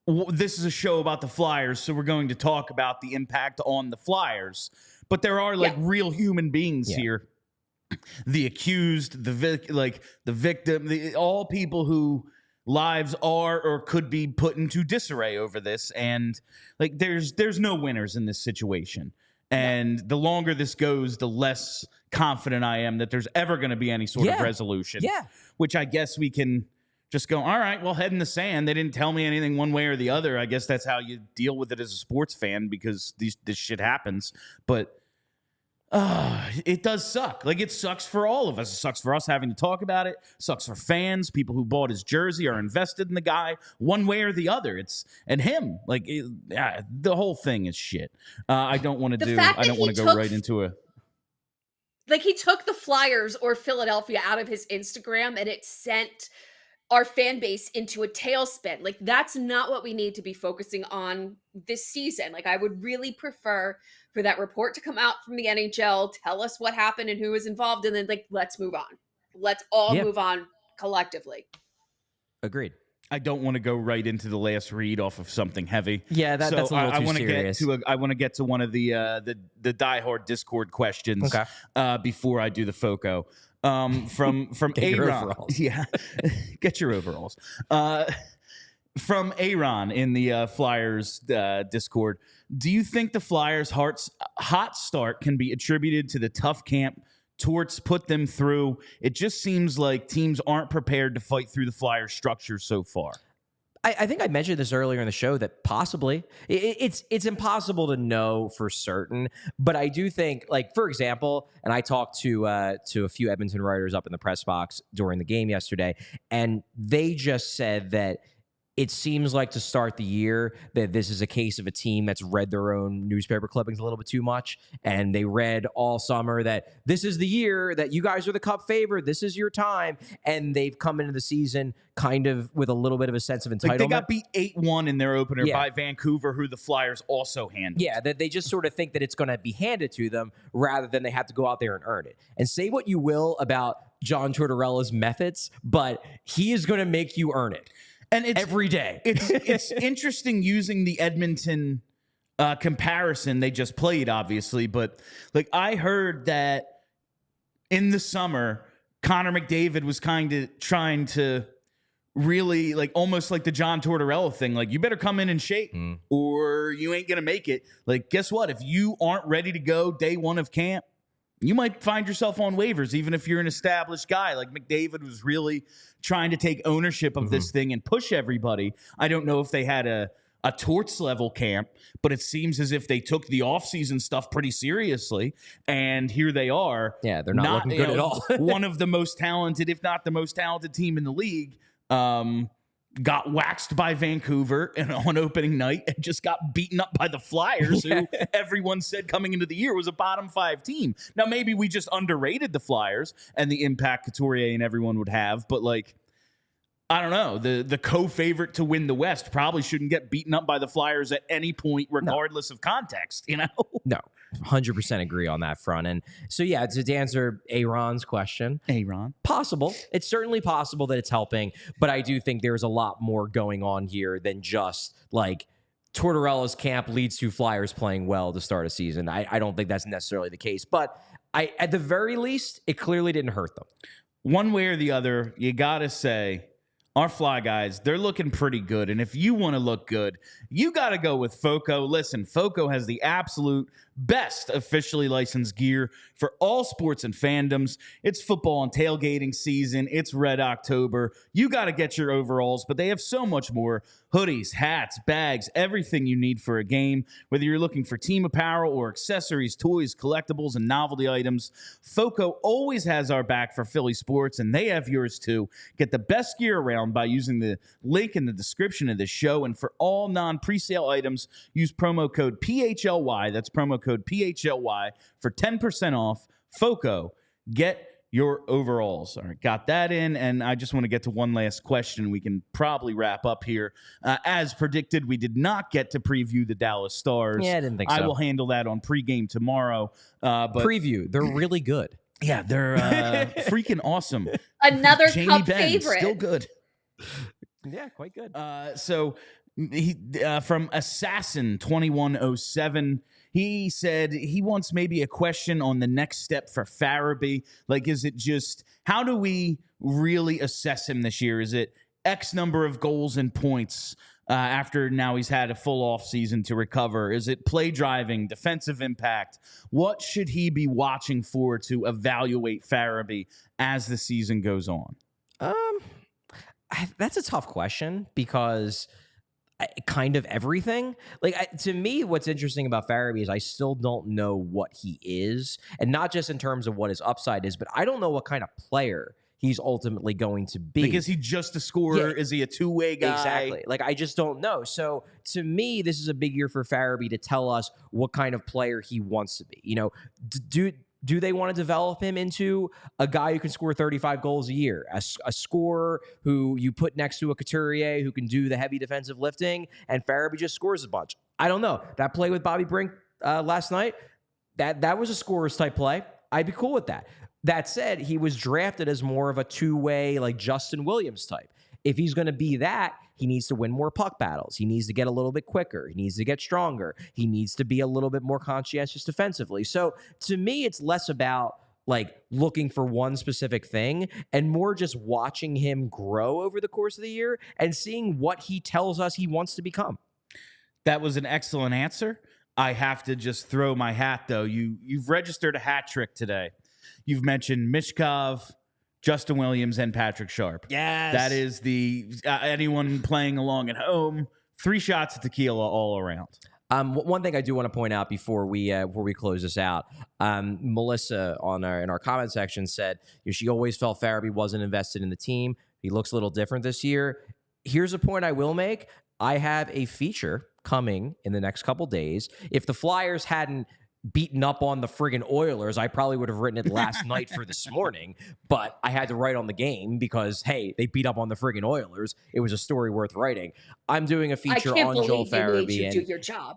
this is a show about the Flyers, so we're going to talk about the impact on the Flyers. But there are real human beings here. The accused, the victim, all people who lives are or could be put into disarray over this. And there's no winners in this situation. And the longer this goes, the less confident I am that there's ever going to be any sort of resolution. Yeah. Which I guess we can just go, all right, well, head in the sand. They didn't tell me anything one way or the other. I guess that's how you deal with it as a sports fan, because this shit happens. But it does suck. It sucks for all of us. It sucks for us having to talk about it. It sucks for fans. People who bought his jersey are invested in the guy one way or the other. And him. The whole thing is shit. I don't want to go right into a...
he took the Flyers or Philadelphia out of his Instagram, and it sent our fan base into a tailspin. That's not what we need to be focusing on this season. I would really prefer for that report to come out from the NHL, tell us what happened and who was involved, and then let's move on. Let's all move on collectively.
Agreed.
I don't want to go right into the last read off of something heavy.
Yeah, that's a little too serious.
I want to get to one of the diehard Discord questions before I do the FOCO. From Aaron. Yeah, get your overalls. From Aaron in the Flyers Discord. Do you think the Flyers' hot start can be attributed to the tough camp Torts put them through? It just seems like teams aren't prepared to fight through the Flyers' structure so far.
I think I mentioned this earlier in the show that possibly it's impossible to know for certain, but I do think, for example, and I talked to a few Edmonton writers up in the press box during the game yesterday, and they just said that it seems like to start the year that this is a case of a team that's read their own newspaper clippings a little bit too much. And they read all summer that this is the year that you guys are the Cup favorite. This is your time. And they've come into the season kind of with a little bit of a sense of entitlement.
They got beat 8-1 in their opener by Vancouver, who the Flyers also handled.
Yeah, that they just sort of think that it's going to be handed to them rather than they have to go out there and earn it. And say what you will about John Tortorella's methods, but he is going to make you earn it. And it's every day.
It's interesting using the Edmonton comparison they just played, obviously. But I heard that in the summer, Connor McDavid was kind of trying to really almost like the John Tortorella thing. You better come in and shape or you ain't going to make it. Guess what? If you aren't ready to go day one of camp, you might find yourself on waivers, even if you're an established guy. McDavid was really trying to take ownership of this thing and push everybody. I don't know if they had a Torts level camp, but it seems as if they took the offseason stuff pretty seriously. And here they are.
Yeah, they're not looking good at all.
One of the most talented, if not the most talented team in the league, got waxed by Vancouver on opening night and just got beaten up by the Flyers, who everyone said coming into the year was a bottom 5 team. Now, maybe we just underrated the Flyers and the impact Couturier and everyone would have, but I don't know. The co-favorite to win the West probably shouldn't get beaten up by the Flyers at any point, regardless of context,
No, 100% agree on that front. And so, to answer Aaron's question. Possible. It's certainly possible that it's helping, but I do think there's a lot more going on here than just Tortorella's camp leads to Flyers playing well to start a season. I don't think that's necessarily the case, but at the very least, it clearly didn't hurt them.
One way or the other, you got to say, our Fly guys, they're looking pretty good. And if you want to look good, you got to go with FOCO. Listen, FOCO has the absolute best officially licensed gear for all sports and fandoms. It's football and tailgating season. It's Red October. You got to get your overalls, but they have so much more. Hoodies, hats, bags, everything you need for a game. Whether you're looking for team apparel or accessories, toys, collectibles, and novelty items, FOCO always has our back for Philly sports, and they have yours too. Get the best gear around by using the link in the description of this show. And for all non-presale items, use promo code PHLY. That's promo code PHLY for 10% off. FOCO, get your overalls. All right, got that in, and I just want to get to one last question. We can probably wrap up here. As predicted, we did not get to preview the Dallas Stars.
Yeah, I didn't think so.
I will handle that on pregame tomorrow. But
preview, they're really good.
Yeah, they're freaking awesome.
Another
Jamie
Cup
Benn,
favorite.
still good.
Yeah, quite good.
So From Assassin 2107, he said he wants maybe a question on the next step for Farabee. Like, is it just, how do we really assess him this year? Is it X number of goals and points after now he's had a full off season to recover? Is it play driving, defensive impact? What should he be watching for to evaluate Farabee as the season goes on?
That's a tough question because kind of everything. Like, to me, what's interesting about Farabee is I still don't know what he is, and not just in terms of what his upside is, but I don't know what kind of player he's ultimately going to be.
Like, is he just a scorer? Yeah. Is he a two-way guy?
Exactly. Like, I just don't know. So to me, this is a big year for Farabee to tell us what kind of player he wants to be. You know, do they want to develop him into a guy who can score 35 goals a year, a scorer who you put next to a Couturier who can do the heavy defensive lifting, and Farabee just scores a bunch? I don't know. That play with Bobby Brink last night, that was a scorer's type play. I'd be cool with that. That said, he was drafted as more of a two-way, like Justin Williams type. If he's going to be that, he needs to win more puck battles. He needs to get a little bit quicker. He needs to get stronger. He needs to be a little bit more conscientious defensively. So to me, it's less about like looking for one specific thing and more just watching him grow over the course of the year and seeing what he tells us he wants to become.
That was an excellent answer. I have to just throw my hat, though. You've registered a hat trick today. You've mentioned Mishkov, Justin Williams, and Patrick Sharp.
Yes.
That is the anyone playing along at home, 3 shots of tequila all around.
One thing I do want to point out before we close this out, Melissa in our comment section said she always felt Farabee wasn't invested in the team. He looks a little different this year. Here's a point I will make. I have a feature coming in the next couple days. If the Flyers hadn't beaten up on the friggin' Oilers, I probably would have written it last night for this morning, but I had to write on the game because, hey, they beat up on the friggin' Oilers. It was a story worth writing. I'm doing a feature on Joel Farabee.
You do your job.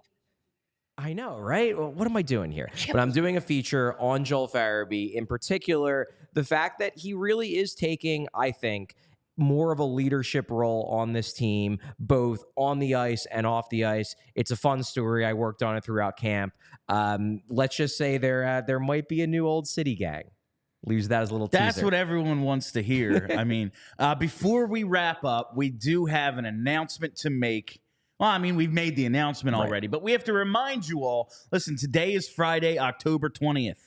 I know, right? Well, what am I doing here? But I'm doing a feature on Joel Farabee, in particular, the fact that he really is taking, I think, more of a leadership role on this team, both on the ice and off the ice. It's a fun story. I worked on it throughout camp. Let's just say there might be a new Old City gang. Use that as a little teaser.
That's what everyone wants to hear. I mean, before we wrap up, we do have an announcement to make. Well, I mean, we've made the announcement already, but we have to remind you all, listen, today is Friday, October 20th.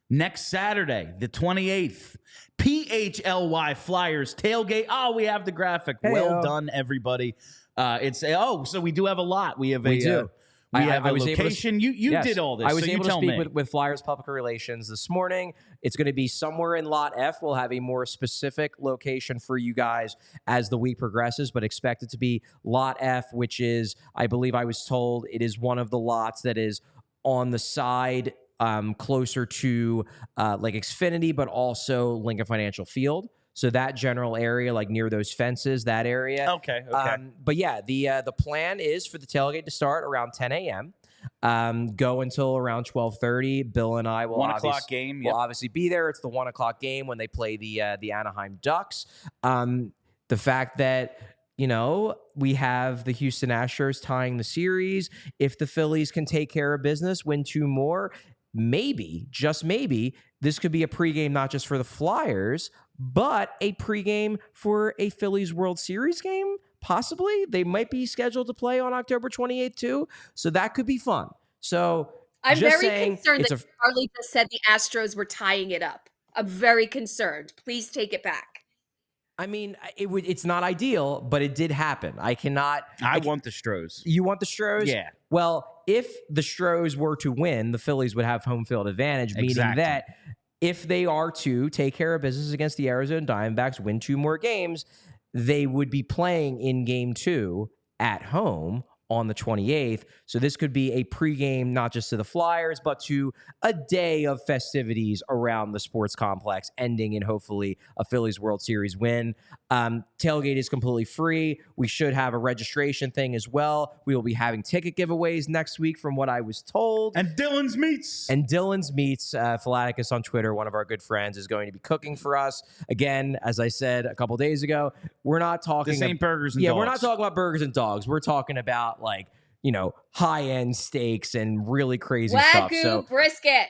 Next Saturday, the 28th, PHLY Flyers tailgate. Oh, we have the graphic.
Hey,
well done, everybody. So we do have a lot. We have a location. You did all this.
I was
so
able
you
to
tell
speak
me.
with Flyers Public Relations this morning. It's going to be somewhere in Lot F. We'll have a more specific location for you guys as the week progresses, but expect it to be Lot F, which is, I believe I was told, it is one of the lots that is on the side closer to like Xfinity, but also Lincoln Financial Field. So that general area, like near those fences, that area.
Okay.
But yeah, the plan is for the tailgate to start around 10 a.m. Go until around 12:30. Bill and I will
1 o'clock game.
Will obviously be there. It's the 1 o'clock game when they play the Anaheim Ducks. The fact that we have the Houston Astros tying the series. If the Phillies can take care of business, win 2 more, maybe, just maybe, this could be a pregame not just for the Flyers, but a pregame for a Phillies World Series game. Possibly. They might be scheduled to play on October 28th too. So that could be fun. So
I'm very concerned that Charlie just said the Astros were tying it up. I'm very concerned. Please take it back.
I mean, it's not ideal, but it did happen. I want
the Stros.
You want the Stros?
Yeah.
Well, if the Stros were to win, the Phillies would have home field advantage, meaning that if they are to take care of business against the Arizona Diamondbacks, win 2 more games, they would be playing in game 2 at home on the 28th. So this could be a pregame, not just to the Flyers, but to a day of festivities around the sports complex, ending in hopefully a Phillies World Series win. Tailgate is completely free. We should have a registration thing as well. We will be having ticket giveaways next week from what I was told.
And Dylan's Meats.
Philaticus on Twitter, one of our good friends, is going to be cooking for us. Again, as I said a couple days ago, we're not talking...
This ain't burgers and dogs.
Yeah, we're not talking about burgers and dogs. We're talking about, like, you know, high-end steaks and really crazy stuff. So
brisket.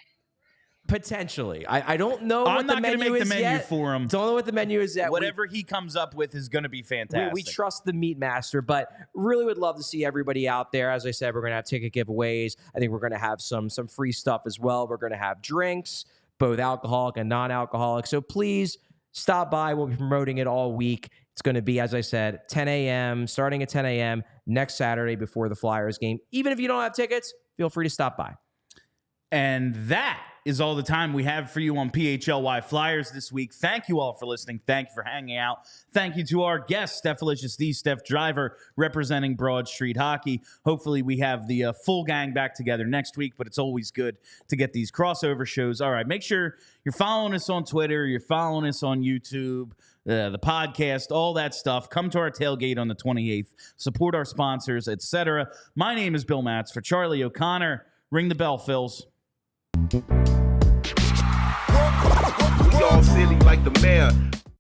Potentially. I don't know what the menu is yet. I'm not going to make the menu
for him.
Don't know what the menu is yet.
Whatever he comes up with is going to be fantastic.
We trust the meat master, but really would love to see everybody out there. As I said, we're going to have ticket giveaways. I think we're going to have some free stuff as well. We're going to have drinks, both alcoholic and non-alcoholic. So please stop by. We'll be promoting it all week. It's going to be, as I said, 10 a.m., starting at 10 a.m. next Saturday before the Flyers game. Even if you don't have tickets, feel free to stop by.
And that is all the time we have for you on PHLY Flyers this week. Thank you all for listening. Thank you for hanging out. Thank you to our guest, Steph Driver, representing Broad Street Hockey. Hopefully we have the full gang back together next week, but it's always good to get these crossover shows. All right, make sure you're following us on Twitter. You're following us on YouTube, the podcast, all that stuff. Come to our tailgate on the 28th. Support our sponsors, etc. My name is Bill Matz. For Charlie O'Connor, ring the bell, Phils.
We all silly like the mayor.